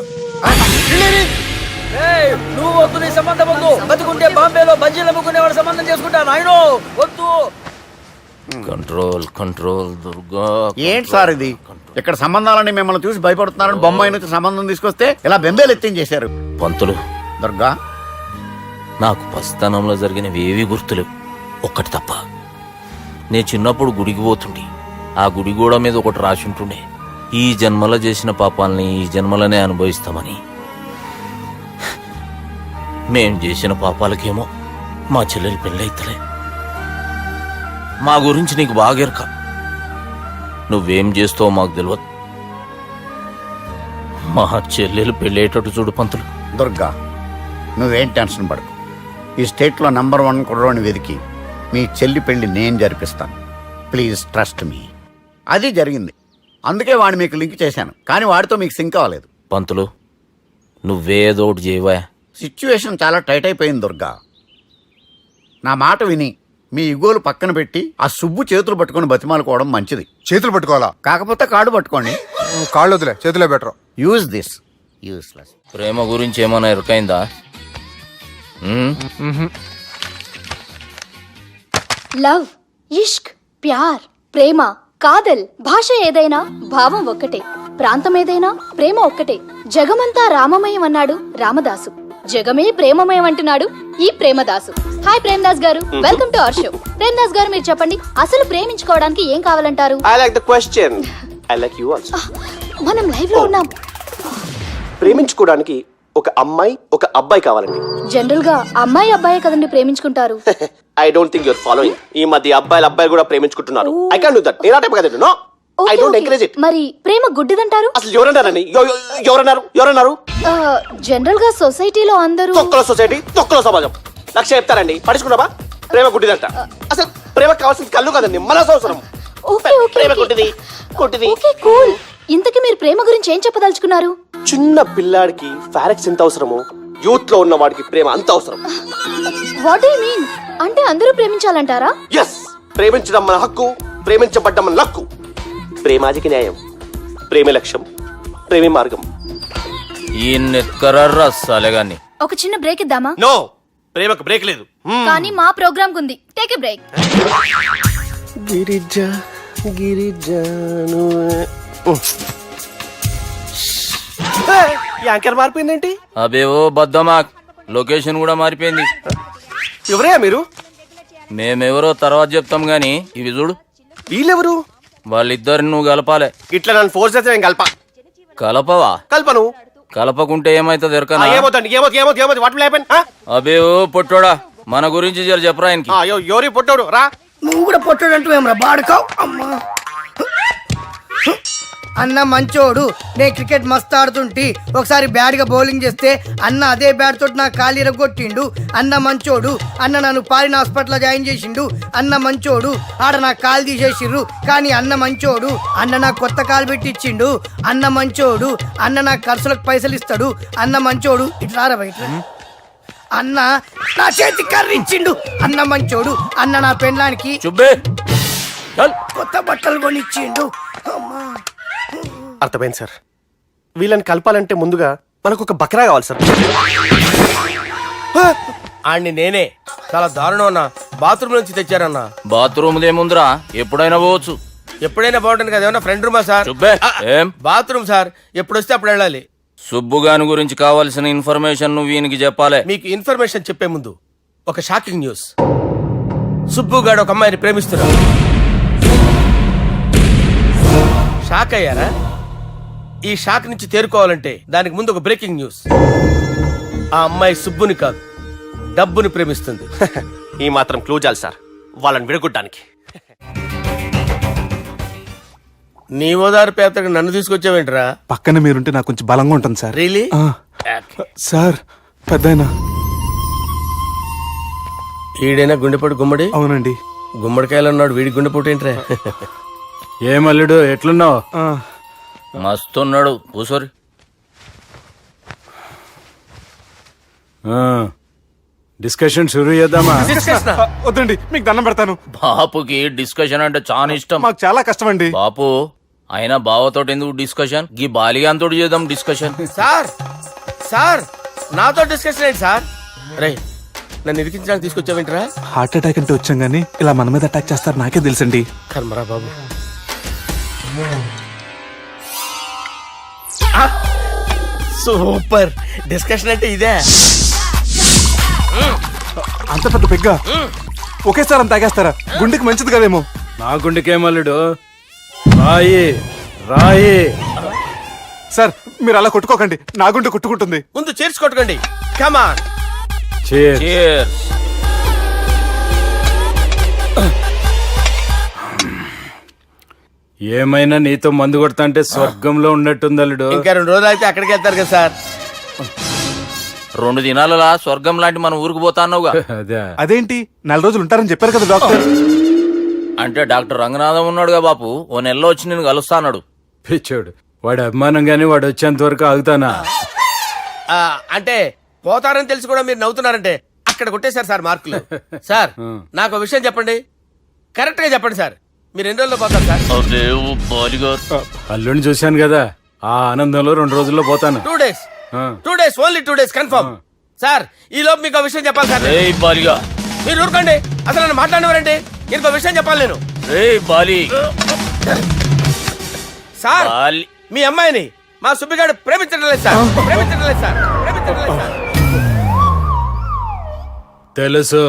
నువ్వు వద్దు, నీ సంబంధం వద్దు. బతుకుంటే బాంబేలో బజ్జీలు అమ్ముకునే వాడు సంబంధం చేసుకుంటా నాయనో, వద్దు. Control control Durga. ఏంటి సార్ ఇది? ఇక్కడ సంబంధాలని మిమ్మల్ని చూసి భయపడుతున్నారని బొమ్మాయి నుంచి సంబంధం తీసుకొస్తే ఇలా బెంబేలు ఎత్తించేశారు. పంతులు, దుర్గా, నాకు పసితనంలో జరిగినవి ఏవి గుర్తులేవు, ఒక్కటి తప్ప. నేను చిన్నప్పుడు గుడికి పోతుండే, ఆ గుడి గోడ మీద ఒకటి రాసి ఉంటుండే, ఈ జన్మలో చేసిన పాపాలని ఈ జన్మలనే అనుభవిస్తామని. మేం చేసిన పాపాలకేమో మా చెల్లెలు పెళ్ళైతలే, మా గురించి నీకు బాగా ఎరక. నువ్వేం చేస్తావో మాకు తెలియదు. మా చెల్లెలు పెళ్ళేటట్టు చూడు పంతులు. దుర్గా, నువ్వేం టెన్షన్ పడకు. ఈ స్టేట్లో నంబర్ 1 కుర్రోని వెతికి మీ చెల్లి పెళ్లి నేను జరిపిస్తాను. Please trust me. అది జరిగింది, అందుకే వాడిని మీకు లింక్ చేశాను, కానీ వాడితో మీకు సింక్ అవ్వలేదు. పంతులు నువ్వేదోటి చేయవా. సిచ్యువేషన్ చాలా టైట్ అయిపోయింది దుర్గా. నా మాట విని మీ ఇగోలు పక్కన పెట్టి ఆ సుబ్బు చేతులు పట్టుకొని బతిమాలుకోవడం మంచిది. చేతులు పట్టుకోవాలా? కాకపోతే కాడు పట్టుకోండి. కాళ్ళు వదిలే, చేతులే బెటర్. Use this. యూస్లెస్. ప్రేమ గురించి ఏమైనా ఎరకైందా? లవ్, ఇష్క్, ప్యార్, ప్రేమ, కాదల్ భాష ఏదైనా భావం ఒక్కటే, ప్రాంతం ఏదైనా ప్రేమ ఒక్కటే. జగమంతా రామమయం అన్నాడు రామదాసు, జగమే ప్రేమమయం అంటున్నాడు ఈ ప్రేమదాసు. హాయ్ ప్రేమదాస్ గారు, welcome to our show. Premadasa గారు మీరు చెప్పండి, అసలు ప్రేమించుకోవడానికి ఏం కావాలంటారు? I like the question. I like you also. మనం లైవ్ లో ఉన్నాం. ప్రేమించుకోవడానికి ఒక అమ్మాయి ఒక అబ్బాయి కావాలండి. జనరల్ గా అమ్మాయి అబ్బాయే కదండి ప్రేమించుకుంటారు. I don't think your following. ఈ మధ్య అబ్బాయిలు కూడా ప్రేమించుకుంటున్నారు. I can't do that. నేను ఆ టైప్ కదండి. No, I don't encourage it. మరి ప్రేమ గుడ్డిదంటారు? అసలు ఎవరన్నారండి? ఎవరన్నారు? జనరల్ గా సొసైటీలో అందరూ తొక్కల సొసైటీ, తొక్కల సమాజం లక్ష్య చెప్తారండి. పట్టించుకున్నావా? ప్రేమ గుడ్డిదంట. అసలు ప్రేమ కావాల్సింది కళ్ళు కదండి, మనసు అవసరం. ఓకే ఓకే ప్రేమ గుడ్డిది. Okay cool. ఇంతకీ మీరు ప్రేమ గురించి ఏం చెప్పదలుచుకున్నారు? చిన్న పిల్లాడికి ఫారెక్స్ ఎంత అవసరమో యూత్ లో ఉన్న వాడికి ప్రేమ అంత అవసరం. What do you mean? అంటే అందరూ ప్రేమించాలంటారా? ఎస్, ప్రేమించడం మన హక్కు, ప్రేమించబడ్డం మన లక్కు. ప్రేమాజికి న్యాయం, ప్రేమే లక్ష్యం, ప్రేమే మార్గం. ఈ నెత్కరర్రా సాలెగాన్ని. ఒక చిన్న బ్రేక్ ఇద్దామా? నో, ప్రేమకు బ్రేక్ లేదు. కానీ మా ప్రోగ్రామ్ కుంది. Take a break. యాంకర్ మారిపోయిందేంటి? అబే ఓ బద్దమాక్, లొకేషన్ కూడా మారిపోయింది. ఎవరయ్యా మీరు? మేమెవరో తర్వాత చెప్తాం గాని ఇవి చూడు. వీళ్ళెవరు? వాళ్ళిద్దరిని నువ్వు కలపాలే. ఇట్లా నన్ను ఫోర్స్ చేస్తే నేను కలపవా? కల్పను. కలపకుంటే ఏమైతుంది ఎరకనా? ఏమవుతుంది? What will happen? అబే ఓ పొట్టోడా, మన గురించి జర చెప్పరా ఆయనకి. ఎవరి పొట్టాడు రా. నువ్వు కూడా పొట్టాడంటూ ఏమరా బాడుకావు అమ్మా. అన్న మంచోడు, నేను క్రికెట్ మస్తు ఆడుతుంటి, ఒకసారి బ్యాట్ గా బౌలింగ్ చేస్తే అన్న అదే బ్యాట్ తోటి నా కాలు ఇరగొట్టిండు. అన్న మంచోడు, అన్న నన్ను పాలిన హాస్పిటల్ జాయిన్ చేసిండు. అన్న మంచోడు, ఆడ నా కాలు తీసేసిర్రు కానీ అన్న మంచోడు, అన్న నాకు కొత్త కాలు పెట్టిచ్చిండు. అన్న మంచోడు, అన్న నాకు ఖర్చులకు పైసలు ఇస్తాడు. అన్న మంచోడు, ఇట్లా రా బయట. అన్న నా చేతి కర్రీ ఇచ్చిండు. అన్న మంచోడు, అన్న నా పెళ్ళానికి చుబ్బే కొత్త బట్టలు కొనిచ్చిండు. అమ్మా, అర్థమైంది సార్. వీళ్ళని కలపాలంటే ముందుగా మనకు ఒక బకరా కావాలి సార్. ఆడిని నేనే చాలా దారుణం అన్న. బాత్రూమ్ నుంచి తెచ్చారన్న. బాత్రూమ్ ఏముందిరా, ఎప్పుడైనా పోవచ్చు. ఎప్పుడైనా బాగుంటుంది కదా. ఏమన్నా ఫ్రెండ్ రూమా సార్? చుబ్బే ఏం బాత్రూమ్ సార్, ఎప్పుడు వస్తే అప్పుడు వెళ్ళాలి. సుబ్బుగాని గురించి కావాల్సిన ఇన్ఫర్మేషన్ నువ్వు వీనికి చెప్పాలే. మీకు ఇన్ఫర్మేషన్ చెప్పే ముందు ఒక షాకింగ్ న్యూస్. సుబ్బుగాడు ఒక అమ్మాయిని ప్రేమిస్తున్నాడు. షాక్ అయ్యారా? ఈ షాక్ నుంచి తేరుకోవాలంటే దానికి ముందు ఒక బ్రేకింగ్ న్యూస్. ఆ అమ్మాయి సుబ్బుని కాదు, డబ్బుని ప్రేమిస్తుంది. ఈ మాత్రం క్లూ చాలు సార్ వాళ్ళని విడగొట్టడానికి. నీ ఓదారు పేపర్కి నన్ను తీసుకొచ్చావేంట్రా? పక్కన మీరుంటే నాకు కొంచెం బలంగా ఉంటుంది సార్. రియలీ? సార్ పెద్దయినా. ఈడైనా గుండెపోటు గుమ్మడి? అవునండి. గుమ్మడికాయలు ఉన్నాడు, వీడి గుండెపోటు ఏంట్రా? ఏమల్లుడు ఎట్లున్నావు? మస్తున్నాడు కూసోరి. డిస్కషన్ షురూ చేద్దామా? వద్దండి, మీకు దండం పెడతాను. బాపుకి డిస్కషన్ అంటే చాలా ఇష్టం. మాకు చాలా కష్టం అండి. బాపు అయినా బావతోటి ఎందుకు డిస్కషన్? గీ బాలిగాంతోటి చేద్దాం డిస్కషన్. సార్ సార్ నాతో డిస్కషన్ ఏంటి సార్? రే, నన్ను ఇరికించడానికి తీసుకొచ్చావేంట్రా? హార్ట్ అటాక్ అంటే వచ్చాం గానీ ఇలా మన మీద అటాక్ చేస్తారు నాకే తెలుసండి. కర్మరా బాబు. సూపర్ డిస్కషన్ అంటే ఇదే. అంత పెద్ద పెగ్గా ఒకేసారి అంత తాగేస్తారా? గుండెకి మంచిది కదేమో. నా గుండెకేమల్లుడు, రాయి రాయి. సార్ మీరు అలా కొట్టుకోకండి, నా గుండె కొట్టుకుంటుంది. ముందు చేర్చి కొట్టుకోండి. కమాన్. Cheers. ఏమైనా నీతో మందు కొడతా స్వర్గంలో ఉన్నట్టుంది అల్లుడు. ఇంకా 2 రోజులు అయితే అక్కడికి వెళ్తారు కదా సార్. 2 దినాలలా స్వర్గం లాంటి మన ఊరికి పోతా అన్నావుగా. అదే అదేంటి 4 రోజులు ఉంటారని చెప్పారు కదా డాక్టర్. అంటే డాక్టర్ రంగనాథం ఉన్నాడుగా బాపు, ఓ నెలలో వచ్చి నేను కలుస్తా అన్నాడు. పిచ్చోడు, వాడు అభిమానం గాని వాడు వచ్చేంత వరకు ఆగుతానా? అంటే పోతారని తెలిసి కూడా మీరు నవ్వుతున్నారంటే అక్కడ కొట్టేశారు సార్ మార్కులు. సార్ నాకు ఒక విషయం చెప్పండి, కరెక్ట్ గా చెప్పండి సార్. మీరు ఎన్ని రోజుల్లో పోతారు సార్? అదే ఓ బాలిగారు. అల్లుడిని చూశాను కదా, ఆ ఆనందంలో 2 రోజుల్లో పోతాను. 2 days, 2 days, only 2 days confirm. Sir ఈ లోపు మీకు ఒక విషయం చెప్పాలి సార్. ఏయ్ బాలిగా, మీరు ఊరుకోండి, అసలు నన్ను మాట్లాడినవారండి. ఇంకో విషయం చెప్పాలి నేను. ఏయ్ బాలి. Sir Bali. మీ అమ్మాయిని మా సుబ్బిగాడు ప్రేమించడం లేదు సార్. ప్రేమించడం లేదు సార్. ప్రేమించడం లేదు సార్. తెలుసు,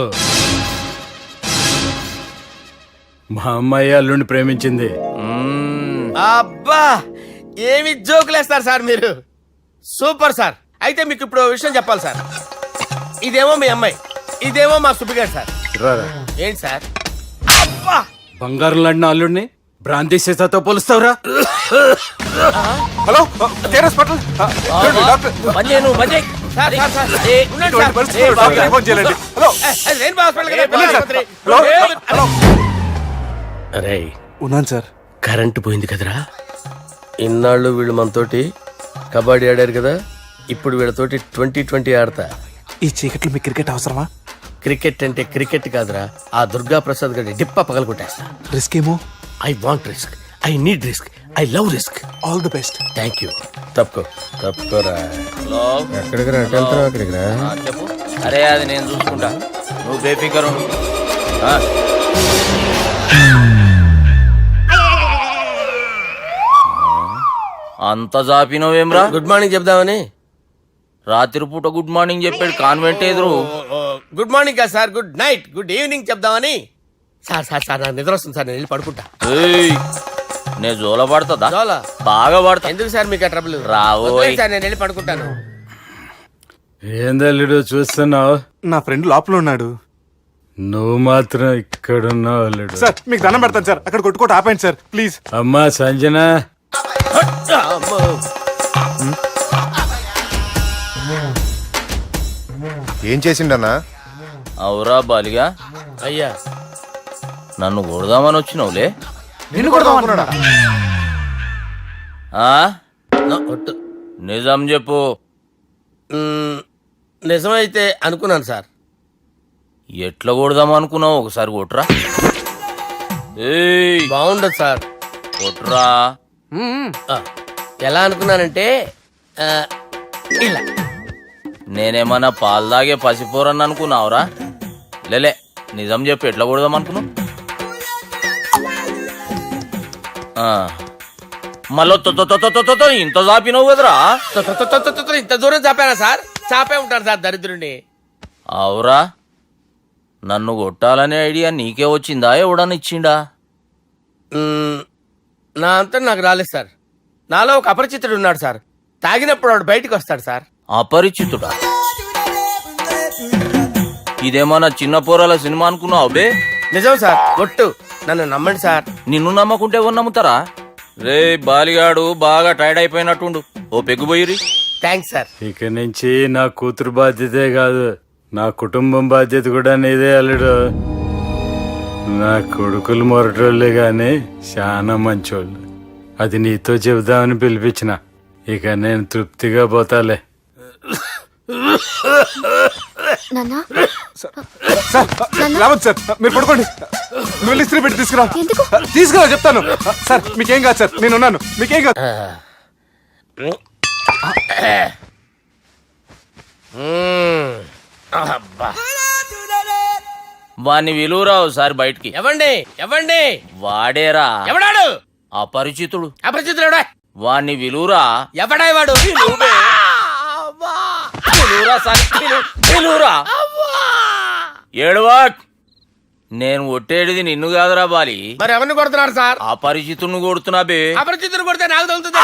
మా అమ్మాయి అల్లుడిని ప్రేమించింది. అబ్బా ఏమి జోకులేస్తారు సార్ మీరు. Super sir. అయితే మీకు ఇప్పుడు ఓ విషయం చెప్పాలి సార్. ఇదేమో మీ అమ్మాయి, ఇదేమో మా సుబ్బిగాడు సార్. రారా. ఏంటి సార్? అబ్బా బంగారం లాంటి నా అల్లుడిని భ్రాంతి సీతతో పోలుస్తావురా? Hello care hospital doctor. పనిచేయను, పనిచేయ్. సార్ సార్ సార్ ఉండండి ఇటువంటి సార్. పరిస్థితుల్లో డాక్టర్ని ఫోన్ చేయాలండి. హలో అది రెయిన్బో హాస్పిటల్ కదా, వెళ్ళండి సార్. ఆసుపత్రి. హలో అరే ఉన్నాను సార్. కరెంటు పోయింది కదరా. ఇన్నాళ్ళు వీళ్ళు మనతోటి కబడ్డీ ఆడారు కదా, ఇప్పుడు వీళ్ళతోటి 2020 ఆడతా. ఈ చీకట్లో మీ క్రికెట్ అవసరమా? క్రికెట్ అంటే క్రికెట్ కాదురా, ఆ దుర్గా ప్రసాద్ గారి డిప్ప పగల కొట్టేస్తా. రిస్క్ ఏమో. I want risk, I need risk, I love risk. All the best. Thank you. తప్పుకోరా. హలో. ఎక్కడికి రా? వెళ్తారా అక్కడికి రా? చెప్పు. అరే అది నేను చూసుకుంటా, నువ్వు బేఫికర్ ఉండు. అంత జాపినవేమ్రా? గుడ్ మార్నింగ్ చెప్దామని. రాత్రి పూట గుడ్ మార్నింగ్ చెప్పాడు కాన్వెంట్ ఎదురు. గుడ్ మార్నింగ్ కాదు sir, good night, good evening చెప్దామని. సార్ సార్ సార్ నాకు నిద్ర వస్తుంది సార్, నేను వెళ్ళి పడుకుంటా. ఏయ్, నే జోల పడుతుందా? జోలా? బాగా పడతా. ఎందుకు సార్ మీకు ఆ ట్రబుల్? రావోయ్. వదిలేయ్ సార్, నేను వెళ్ళి పడుకుంటాను. ఏందల్లుడు చూస్తున్నావు? నా ఫ్రెండ్ లోపల ఉన్నాడు. నువ్వు మాత్రం ఇక్కడున్నావు అల్లుడు. సార్ మీకు దండం పెడతాను సార్, అక్కడ కొట్టుకోట ఆపండి సార్ ప్లీజ్. అమ్మా సంజన, అమ్మో. ఏం చేసిండన్నా? అవురా బాలిగా, అయ్యా నన్ను కొడదామని వచ్చినావులే. నిన్ను కొడదాం అనుకున్నాడా? ఆ? ఒట్టు. నిజం చెప్పు. నిజమైతే అనుకున్నాను సార్. ఎట్లా కొడదాం అనుకున్నావు? ఒకసారి కొట్రా. ఏయ్, బాగుండదు సార్. కొట్రా. ఆ, ఎలా అనుకున్నానంటే ఆ, ఇలా. నేనేమన్నా పాలు తాగే పసిపోరని అనుకున్నావురా? లేలే, నిజం చెప్పు, ఎట్లా కొడదాం అనుకున్నావు? మళ్ళీ ఇంత చాపినావు కదరా? ఇంత దూరం చాపానా సార్? చాపే ఉంటాను సార్ దరిద్రుడిని. అవురా, నన్ను కొట్టాలనే ఐడియా నీకే వచ్చిందా? ఎవడన్నా ఇచ్చిండా? నా అంతా నాకు రాలేదు సార్. నాలో ఒక అపరిచితుడు ఉన్నాడు సార్. తాగినప్పుడు వాడు బయటికి వస్తాడు సార్. అపరిచితుడా? ఇదేమన్నా చిన్న పోరాల సినిమా అనుకున్నావు బే? నిజం సార్, ఒట్టు. నన్ను నమ్మండి సార్. నిన్ను నమ్మకుంటే ఎవరు నమ్ముతారా? రే బాలిగాడు బాగా టైర్డ్ అయిపోయినట్టుండు, ఓ పెగ్గుబోయిరి. Thanks sir. ఇక నుంచి నా కూతురు బాధ్యతే కాదు, నా కుటుంబం బాధ్యత కూడా నీదే అల్లుడు. నా కొడుకులు మొరటోళ్ళే గాని చాలా మంచోళ్ళు. అది నీతో చెబుదామని పిలిపించిన. ఇక నేను తృప్తిగా పోతాలే. నాన్నా సార్ రావద్దు సార్, మీరు పడుకోండి. నువ్వు వెళ్ళి ఇస్త్రీ పెట్టి తీసుకురా. ఎందుకు? తీసుకురా చెప్తాను. సార్ మీకేం కాదు సార్, నేను ఉన్నాను, మీకేం కాదు. అబ్బా. వాణ్ణి విలువరా ఒకసారి బయటికి. ఎవండి ఎవండి? వాడేరా ఎవడాడు? అపరిచితుడు. అపరిచితుడు ఎవడా? వాణ్ణి విలువరా. ఎవడా వాడు? విలువరా సార్, విలువరా. ఏడవా, నేను ఒట్టేడిది నిన్ను కాదురా బాలి. మరి ఎవరిని కొడుతున్నారు సార్? అపరిచితుడిని కొడుతున్నా బే. అపరిచితుడు కొడితే నాకు తగులుతుందా?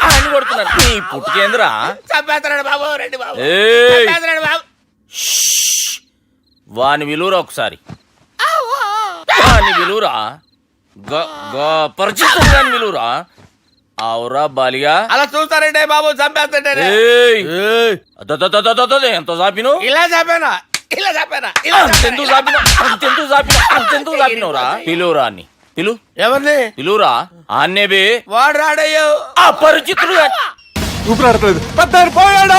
ఆయన కొడుతున్నారు. నీ పుట్టుకేంద్రా? చంపేస్తున్నాడు బాబు, రండి బాబు. ఏయ్, చంపేస్తున్నాడు బాబు. వాని విలువరా ఒకసారి. వాని విలువరా. పరిచితుడు విలువరా అవురా బాలిగా అలా చూస్తారంటే బాబు చంపేస్తాంటే ఏయ్! ఎంత చాపిను ఇలా చెప్పానా ఇలా చెప్పానా అంతెందుకు చాపినవురా పిలువురా అని పిలు ఎవరిని పిలువురా ఆన్నేబే వాడు రాడయ్యో అపరిచితుడు ఊపిరాడట్లేదు పెద్ద ఆయన పోయాడు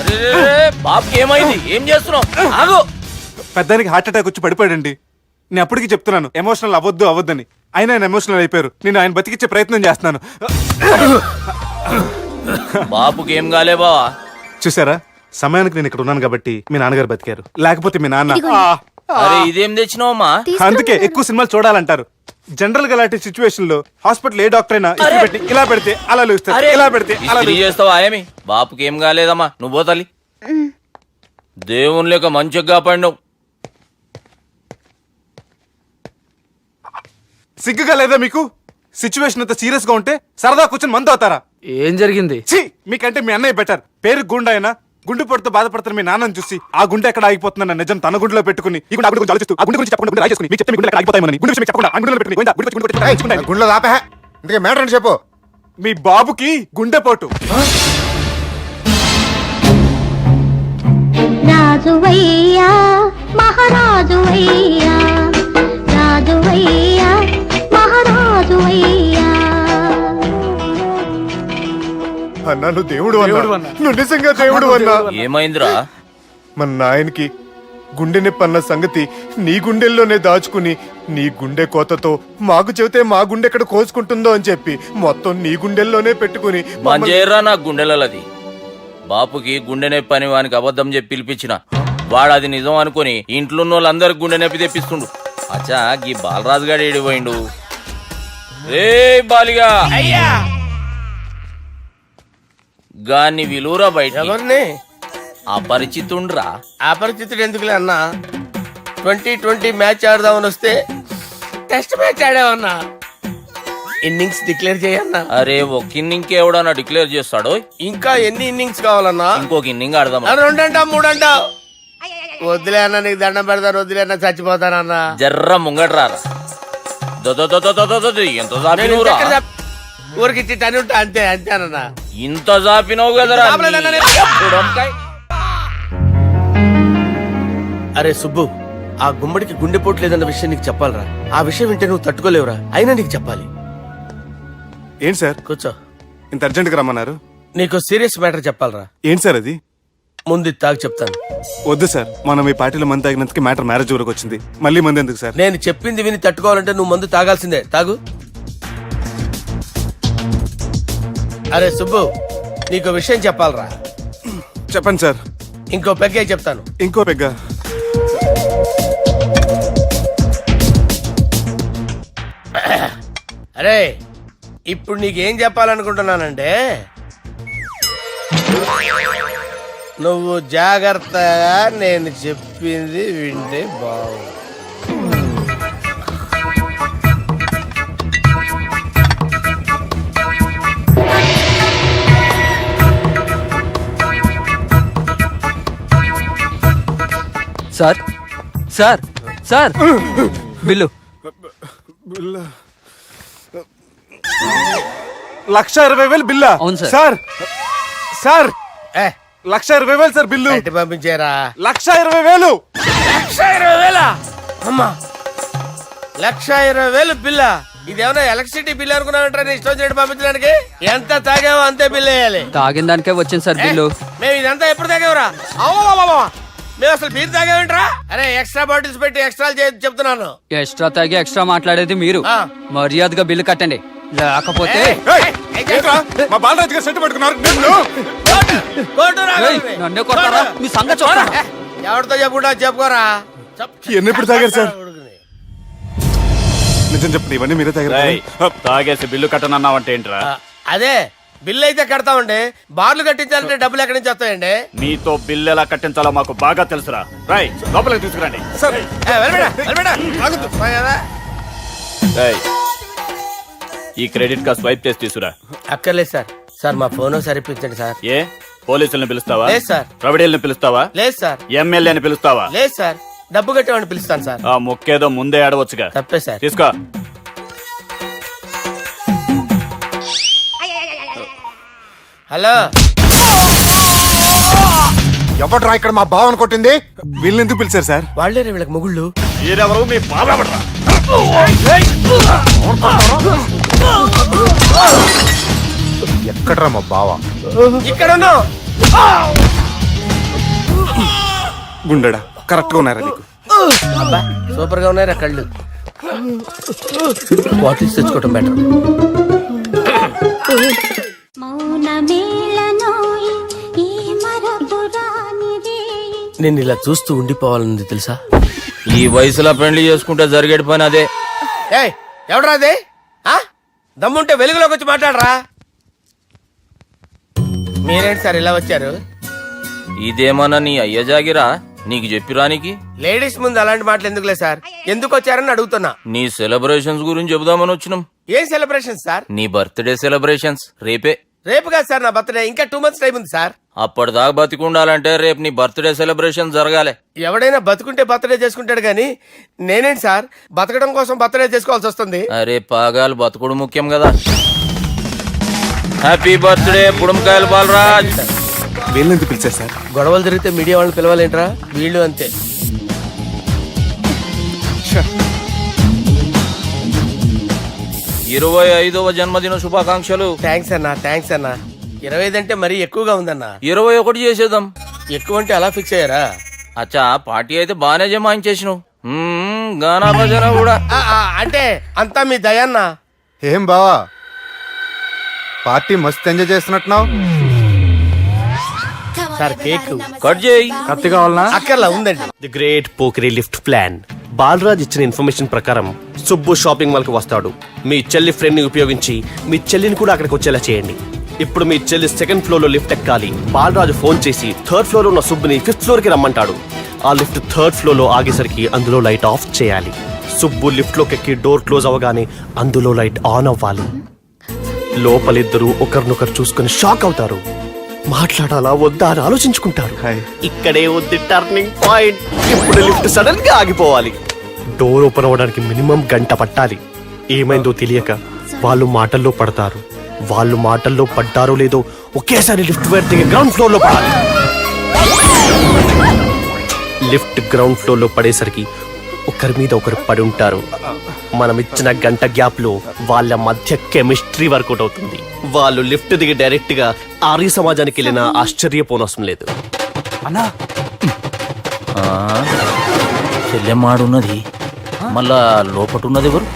అరే బాబుకి ఏమైంది ఏం చేస్తున్నావు ఆగు పెద్దానికి హార్ట్ అటాక్ వచ్చి పడిపోయాడండి నేను అప్పటికి చెప్తున్నాను ఎమోషనల్ అవ్వద్దని ఆయన ఎమోషనల్ అయిపోయారు నేను ఆయన బతికిచ్చే ప్రయత్నం చేస్తున్నాను బాబుకి ఏం కాలే బావా చూసారా సమయానికి నేను ఇక్కడ ఉన్నాను కాబట్టి మీ నాన్నగారు బతికారు లేకపోతే మీ నాన్న అరే ఇదేం తెచ్చినావమ్మా అందుకే ఎక్కువ సినిమాలు చూడాలంటారు జనరల్ గా అలాంటి సిచ్యువేషన్ లో హాస్పిటల్ ఏ డాక్టర్ అయినా ఇస్త్రీ పెట్టి ఇలా పెడితే అలా లూస్తారు ఇలా పెడితే అలా ఇస్త్రీ చేస్తావా ఏమి బాపుకి ఏం కాలేదమ్మా నువ్వు పోతల్లి దేవుని లేక మంచిగా పడినావు సిగ్గుగా లేదా మీకు సిచ్యువేషన్ అంత సీరియస్ గా ఉంటే సరదా కూర్చొని మందు అవుతారా ఏం జరిగింది? ఛీ మీకంటే మీ అన్నయ్య బెటర్ పేరు గుండె అయినా గుండె పొడితో బాధపడతారు మీ నాన్నని చూసి ఆ గుండె ఎక్కడ ఆగిపోతుందన్న నిజం తన గుండెలో పెట్టుకుని ఈ గుండె గురించి ఆలోచిస్తూ ఆ గుండె గురించి చెప్పకుండా గుండె రాజేసుకుని మీకు చెప్తే మీ గుండె ఎక్కడ ఆగిపోతాయని గుండె విషయం చెప్పకుండా ఆ గుండెలో పెట్టుకుని గుండె గుండె గుండెలో దాపే ఇందుకే మ్యాటర్ అని చెప్పు. మీ బాబుకి గుండెపోటు రాజువయ్యా మహారాజువయ్యా రాజువయ్యా మహారాజువయ్యా అన్నా నువ్వు దేవుడు అన్నా నువ్వు నిజంగా దేవుడు అన్నా ఏమైందిరా మన నాయనకి గుండె నొప్పి అన్న సంగతి నీ గుండెల్లోనే దాచుకుని నీ గుండె కోతతో మాకు చెబితే మా గుండె ఎక్కడ కోసుకుంటుందో అని చెప్పి మొత్తం నీ గుండెల్లోనే పెట్టుకుని మంజేరా నా గుండెలది బాపుకి గుండె నొప్పి అని వానికి అబద్ధం చెప్పి పిలిపించిన వాడు అది నిజం అనుకుని ఇంట్లో ఉన్న వాళ్ళందరికి గుండె నొప్పి తెప్పిస్తుండు అచ్చా గీ బాలరాజు గారు ఏడిపోయిండు రే బాలిగా అయ్యా గాన్ని విలువరా బయట ఎవరిని అపరిచితుండ్రా అపరిచితుడు ఎందుకులే అన్నా 2020 మ్యాచ్ ఆడదామని వస్తే టెస్ట్ మ్యాచ్ ఆడావన్నా ఇన్నింగ్స్ డిక్లేర్ చేయన్నా అరే ఒక ఇన్నింగ్ ఎవడన్నా డిక్లేర్ చేస్తాడో ఇంకా ఎన్ని ఇన్నింగ్స్ కావాలన్నా ఇంకొక ఇన్నింగ్ ఆడదాం రెండంటావు మూడంటావు వద్దులే అన్న నీకు దండం పెడతాను వద్దులే అన్న చచ్చిపోతానన్నా జర్ర ముంగట్రారా ఎంత జాపినవురా ఊరికి టని ఉంటా అంతే అంతేనన్నా ఇంత జాపినవు కదరా జాపలేదన్నా నీ నేను. ఎప్పుడు వంకాయ్? అరే సుబ్బు ఆ గుమ్మడికి గుండెపోటు లేదన్న విషయం నీకు చెప్పాలరా ఆ విషయం వింటే నువ్వు తట్టుకోలేవురా అయినా నీకు చెప్పాలి ఏంటి సార్ కూర్చో ఇంత అర్జెంట్ గా రమ్మన్నారు నీకు సీరియస్ మ్యాటర్ చెప్పాలరా ఏంటి సార్ అది ముందు ఇది తాగు చెప్తాను వద్దు సార్ మనం ఈ పార్టీలో మంది తాగినందుకు మ్యాటర్ మ్యారేజ్ వరకు వచ్చింది మళ్ళీ మంది ఎందుకు సార్ నేను చెప్పింది విని తట్టుకోవాలంటే నువ్వు మందు తాగాల్సిందే తాగు అరే సుబ్బు నీకు విషయం చెప్పాలరా చెప్పండి సార్ ఇంకో పెగ్గే చెప్తాను ఇంకో పెగ్గ అరే ఇప్పుడు నీకేం చెప్పాలనుకుంటున్నానంటే నువ్వు జాగ్రత్తగా నేను చెప్పింది వింటే బాగు సార్ సార్ సార్ బిల్లు 1,20,000 బిల్లా అవును సార్. సార్ సార్ ఏ 1,20,000 సార్ బిల్లు బయట పంపించారా 1,20,000 1,20,000 అమ్మా 1,20,000 బిల్లా ఇదేమన్నా ఎలక్ట్రిసిటీ బిల్ అనుకున్నామంటారా నీ ఇష్టం చేయడం పంపించడానికి ఎంత తాగావో అంతే బిల్ వేయాలి తాగిన దానికే వచ్చింది సార్ బిల్లు మేము ఇదంతా ఎప్పుడు తాగేవరా మేము అసలు బీర్ తాగేమంటారా అరే ఎక్స్ట్రా బాటిల్స్ పెట్టి ఎక్స్ట్రా చెప్తున్నాను ఎక్స్ట్రా తాగి ఎక్స్ట్రా మాట్లాడేది మీరు ఆ. మర్యాదగా బిల్లు కట్టండి లేకపోతే ఏయ్, ఏంట్రా? మా బాలరాజు గారు సెట్ పట్టుకున్నారు నిన్ను. ఏయ్, నన్నే కొడతారా మీ సంగతి చూడరా ఎవరితో చెప్పుకుంటా చెప్పుకోరా ఇవన్నీ ఎప్పుడు తాగారు సార్ నిజం చెప్పండి ఇవన్నీ మీరే తాగారు తాగేసి బిల్లు కట్టనన్నావంటే ఏంట్రా అదే బిల్లు అయితే కడతామండి బార్లు కట్టించాలంటే డబ్బులు ఎక్కడి నుంచి వస్తాయండి మీతో బిల్లు ఎలా కట్టించాలో మాకు బాగా తెలుసురా రై లోపలికి తీసుకురండి సార్ ఆగొద్దు. కదా ఈ క్రెడిట్ కార్డ్ స్వైప్ చేసి తీసుకురా అక్కర్లేదు సార్ సార్ మా ఫోన్ సరిపించండి సార్ ఏ పోలీసుల్ని పిలుస్తావా లేదు సార్ ప్రొవిడీల్ని పిలుస్తావా లేదు సార్ ఎమ్మెల్యేని పిలుస్తావా లేదు సార్ డబ్బు కట్టేవాడిని పిలుస్తాను సార్. ఆ మొక్కేదో ముందే ఆడవచ్చుగా. తప్పే సార్. తీసుకో. హలో, ఎవడ్రా ఇక్కడ మా బావని కొట్టింది? వీళ్ళని ఎందుకు పిలిచారు సార్? వాళ్ళే వీళ్ళకి మొగుళ్ళు. మీరెవరు? మీ బాబెవడ్రా? ఎక్కడ్రా మా బావ? ఇక్కడ ఉన్నావు. గుండెడా కరెక్ట్ గా ఉన్నారా నీకు? అబ్బా సూపర్ గా ఉన్నాయిరా కళ్ళు. బాటిల్స్ తెచ్చుకోవటం బెటర్. నేను ఇలా చూస్తూ ఉండిపోవాలని తెలుసా? ఈ వయసులో పెళ్లి చేసుకుంటే జరిగేటి పని అదే. ఏయ్ ఎవడరా అదే? దమ్ముంటే వెలుగులోకి వచ్చి మాట్లాడరా. మీరేంటి సార్ ఇలా వచ్చారు? ఇదేమన్నా నీ అయ్య జాగిరా నీకు చెప్పిరానికి? లేడీస్ ముందు అలాంటి మాటలు ఎందుకులే సార్, ఎందుకు వచ్చారని అడుగుతున్నా. నీ సెలబ్రేషన్స్ గురించి చెబుదామని వచ్చినాం. ఏం సెలబ్రేషన్ సార్? నీ బర్త్డే సెలబ్రేషన్స్ రేపే. రేపు కాదు సార్ నా బర్త్డే, ఇంకా 2 months టైం ఉంది సార్. అప్పటిదాకా బతికుండాలంటే రేపు నీ బర్త్డే సెలబ్రేషన్ జరగాలి. ఎవడైనా బతుకుంటే బర్త్డే చేసుకుంటాడు గానీ నేనేంటి సార్ బతకడం కోసం బర్త్డే చేసుకోవాల్సి వస్తుంది? అరే పాగాలు బతుకుడు ముఖ్యం కదా. హ్యాపీ బర్త్డే పుడుమకాయలు బాలరాజ్. వీళ్ళని ఎందుకు పిలిచారు సార్? గొడవలు జరిగితే మీడియా వాళ్ళని పిలవాలేంట్రా? వీళ్ళు అంతే. 25వ జన్మదిన శుభాకాంక్షలు. థ్యాంక్స్ అన్నా, థ్యాంక్స్ అన్నా. 25 అంటే మరీ ఎక్కువగా ఉందన్నా. 21 చేసేద్దాం. ఎక్కువ అంటే అలా ఫిక్స్ అయ్యారా? అచ్చా పార్టీ అయితే బానే జమాయించేసినావు. గానా భజన కూడా. అంటే అంతా మీ దయన్నా. ఏం బావా పార్టీ మస్తు ఎంజాయ్ చేస్తున్నట్టున్నావు. సార్ కేక్ కట్ చేయి. కత్తి కావాలనా? అక్కర్లా ఉందండి. ది గ్రేట్ పోకరీ లిఫ్ట్ ప్లాన్. బాలరాజ్ ఇచ్చిన ఇన్ఫర్మేషన్ ప్రకారం సుబ్బు షాపింగ్ మాల్ కి వస్తాడు. మీ చెల్లి ఫ్రెండ్ ని ఉపయోగించి మీ చెల్లిని కూడా అక్కడికి వచ్చేలా చేయండి. ఇప్పుడు మీ చెల్లి 2nd ఫ్లోర్ లో లిఫ్ట్ ఎక్కాలి. బాలరాజు ఫోన్ చేసి 3rd ఫ్లోర్ లో ఉన్న సుబ్బుని 5th ఫ్లోర్ కి రమ్మంటాడు. ఆ లిఫ్ట్ 3rd ఫ్లోర్ లో ఆగేసరికి అందులో లైట్ ఆఫ్ చేయాలి. సుబ్బు లిఫ్ట్ లోకి ఎక్కి డోర్ క్లోజ్ అవగానే అందులో లైట్ ఆన్ అవ్వాలి. లోపలిద్దరూ ఒకరినొకరు చూసుకుని షాక్ అవుతారు. మాట్లాడాలా వద్దా అని ఆలోచించుకుంటారు. ఇక్కడే ఉంది టర్నింగ్ పాయింట్. ఇప్పుడు లిఫ్ట్ సడన్ గా ఆగిపోవాలి. డోర్ ఓపెన్ అవ్వడానికి మినిమం 1 గంట పట్టాలి. ఏమైందో తెలియక వాళ్ళు మాటల్లో పడతారు. వాళ్ళు మాటల్లో పడ్డారో లేదో ఒకేసారి లిఫ్ట్ దిగి గ్రౌండ్ ఫ్లోర్ లో పడాలి. లిఫ్ట్ గ్రౌండ్ ఫ్లోర్ లో పడేసరికి ఒకరి మీద ఒకరు పడి ఉంటారు. మనం ఇచ్చిన 1 గంట గ్యాప్ లో వాళ్ళ మధ్య కెమిస్ట్రీ వర్కౌట్ అవుతుంది. వాళ్ళు లిఫ్ట్ దిగి డైరెక్ట్ గా ఆర్య సమాజానికి వెళ్ళినా ఆశ్చర్యపోనవసరం లేదు. అన్నా చెల్లెమ్మాడున్నది మళ్ళా లోపటున్నది ఎవరు?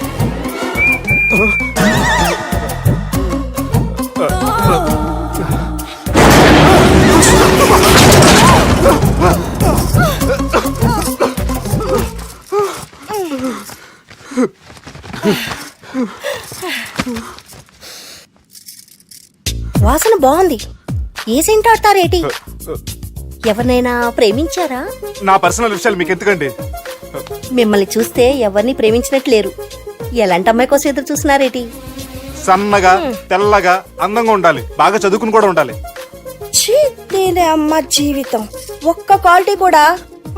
వాసన బాగుంది. ఏ సెంట్ ఆడతారేటి? ఎవరినైనా ప్రేమించారా? నా పర్సనల్ విషయాలు మీకు ఎందుకండి? మిమ్మల్ని చూస్తే ఎవరిని ప్రేమించినట్లేరు. ఎలాంటి అమ్మాయి కోసం ఎదురు చూస్తున్నారేటి? సన్నగా తెల్లగా అందంగా ఉండాలి, బాగా చదువుకుని కూడా ఉండాలి. ఛీ, దీని అమ్మ జీవితం ఒక్క క్వాలిటీ కూడా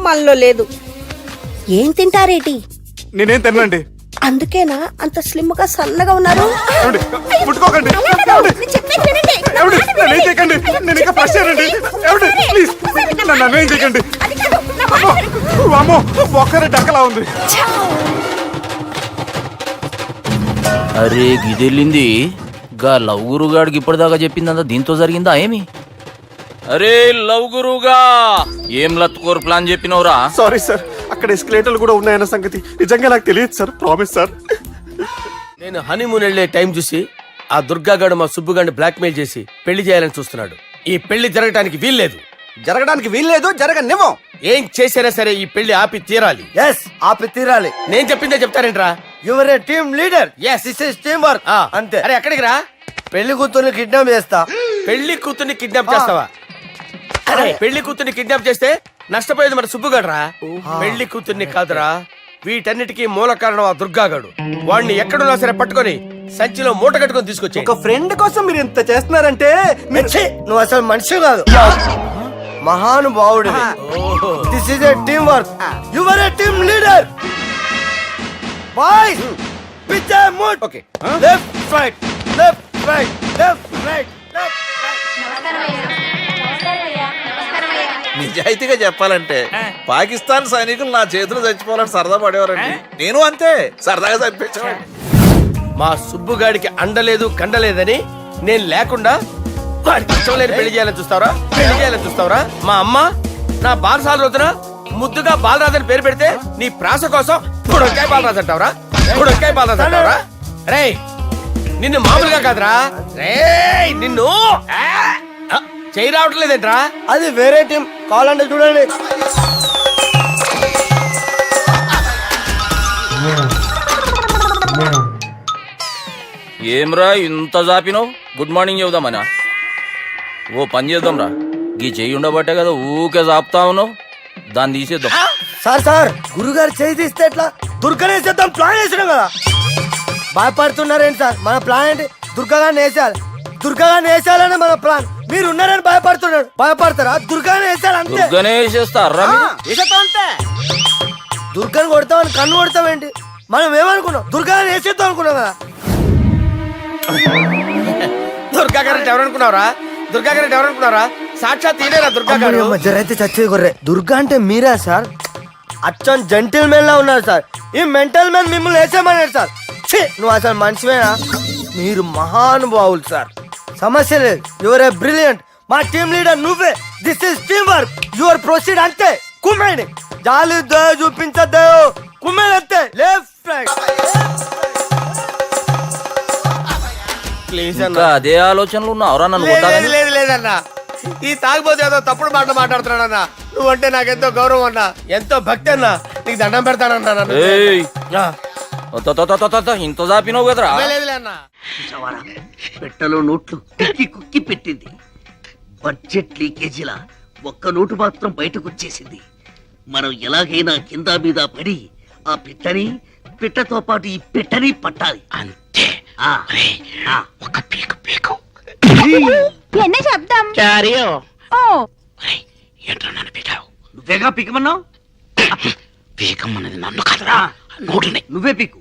మనలో లేదు. ఏం తింటారేటి? నేనేం తినండి. అందుకేనా అంత స్లిమ్ గా సన్నగా ఉన్నారు? ముట్టుకోకండి. నేనేం చేయకండి. నేను ఇంకా ఫ్రెష్ అయ్యానండి. ప్లీజ్ నన్ను ఏం చేయకండి. అమ్మో ఒక్కరే డక్కలా ఉంది. అరే గిదెళ్ళింది గా లవ్ గురుగాడికి ఇప్పటిదాకా చెప్పిందంతా దీంతో జరిగిందా ఏమి? అరే లవ్ గురుగా ఏం లత్కోరు ప్లాన్ చెప్పినవురా? సారీ సార్, అక్కడ ఎస్కలేటర్లు కూడా ఉన్నాయన్న సంగతి నిజంగా నాకు తెలియదు సార్. Promise sir. నేను హనీమూన్ వెళ్లే టైం చూసి ఆ దుర్గాగాడు మా సుబ్బుగాడిని బ్లాక్మెయిల్ చేసి పెళ్లి చేయాలని చూస్తున్నాడు. ఈ పెళ్లి జరగటానికి వీల్లేదు. జరగడానికి వీల్లేదు, జరగనివ్వం. ఏం చేసినా సరే ఈ పెళ్లి ఆపి తీరాలి. ఎస్, ఆపి తీరాలి. నేను చెప్పిందే చెప్తారేంట్రా? Your a team leader. Yes. This is team work. అంతే. అరే ఎక్కడికి రా? పెళ్లి కూతుర్ని కిడ్నాప్ చేస్తా. పెళ్లి కూతుర్ని కిడ్నాప్ చేస్తావా? అరే పెళ్లి కూతుర్ని కిడ్నాప్ చేస్తే నష్టపోయేది మన సుబ్బుగాడురా. పెళ్లి కూతుర్ని కాదురా, వీటన్నిటికీ మూల కారణం ఆ దుర్గాగాడు. వాడిని ఎక్కడున్నా సరే పట్టుకొని సంచిలో మూట కట్టుకొని తీసుకొచ్చి. ఒక ఫ్రెండ్ కోసం మీరు ఇంత చేస్తున్నారంటే నువ్వు అసలు మనిషి కాదు. మహానుభావుడు this is a team work you are a team leader boys pitch mood okay left right left right left right నిజాయితీగా చెప్పాలంటే పాకిస్తాన్ సైనికులు నా చేతులు చచ్చిపోవాలని సరదా పడేవారండి నేను అంతే సరదాగా చనిపించేవాడిని. మా సుబ్బుగాడికి అండలేదు కండలేదని నేను లేకుండా వాడికి ఇష్టం లేని పెళ్లి చేయాలని చూస్తావరా పెళ్లి చేయాలని చూస్తావరా మా అమ్మ నా బాలసాల రోజున ముద్దుగా బాలరాజు అని పేరు పెడితే నీ ప్రాస కోసం బుడక్కాయ బాలరాజు అంటావరా బుడక్కాయ బాలరాజు అంటావరా రే నిన్ను మామూలుగా కాదురా రే నిన్ను చేయి రావట్లేదేంట్రా అది వేరే టీం కావాలంటే చూడండి ఏమ్రా ఇంత జాపినావు గుడ్ మార్నింగ్ చెబుదామనా ఓ పని చేద్దాంరా గీ చెయ్యి ఉండబట్టే కదా ఊకే జాపుతా ఉన్నావు దాన్ని తీసేద్దాం సార్ గురుగారు చేయి తీస్తే ఎట్లా దుర్గనేసేద్దాం ప్లాన్ వేసినాం కదా భయపడుతున్నారేంటి సార్ మన ప్లాన్ ఏంటి దుర్గాగాన్ని వేసేయాలి దుర్గాగాన్ని వేసేయాలని మన ప్లాన్ మీరు ఉన్నారని భయపడుతున్నాడు భయపడతారా దుర్గాని వేసేయాలి అంతే దుర్గనే వేసేస్తారా వేసేద్దాం అంతే దుర్గాని కొడతామని కన్ను కొడతామేంటి మనం ఏమనుకున్నాం దుర్గాని వేసేద్దాం అనుకున్నాం కదా దుర్గా గారు ఎవరనుకున్నారా దుర్గా గారు ఎవరనుకున్నారా సాక్షాత్ తీరేరా దుర్గా గారు జరైతే చచ్చేది గొర్రె దుర్గా అంటే మీరా సార్ అచ్చం జెంటిల్ మెన్ లా ఉన్నారు సార్ ఈ మెంటల్ మ్యాన్ మిమ్మల్ని వేసేమన్నాడు సార్ ఛీ, నువ్వు అసలు మనిషివేనా మీరు మహానుభావులు సార్ సమస్య లేదు యువర్ ఏ బ్రిలియంట్ మా టీమ్ లీడర్ నువ్వే this is team work your proceed అంతే కుమ్మేయండి జాలి దయ చూపించద్దు కుమ్మేయండి అంతే లెఫ్ట్ రైట్ ప్లీజ్ ఇంకా అదే ఆలోచనలు ఉన్నావురా నన్ను కొట్టాలని? లేదు లేదన్నా ఈ తాగిపోతే ఏదో తప్పుడు మాట మాట్లాడుతున్నాడన్నా నువ్వంటే నాకెంతో గౌరవం అన్నా ఎంతో భక్తి అన్నా నీకు దండం పెడతానన్నా నన్ను. ఏయ్, ఆ, ఇంత జాపినావు కదరా లేదులే అన్నా పెట్టలో నోట్లు కుక్కి కుక్కి పెట్టింది బడ్జెట్ లీకేజీలా ఒక్క నోటు మాత్రం బయటకు వచ్చేసింది మనం ఎలాగైనా కింద మీద పడి ఆ పిట్టతో పాటు ఈ పెట్టని పట్టాలి అంతే ఒక పీకు పీకు என்ன சப்தம் ఓ ఏంట్రా నన్ను పీకావు నువ్వేగా పీకమన్నావు పీకమన్నది నన్ను కదరా నోట్లని నువ్వే పీకు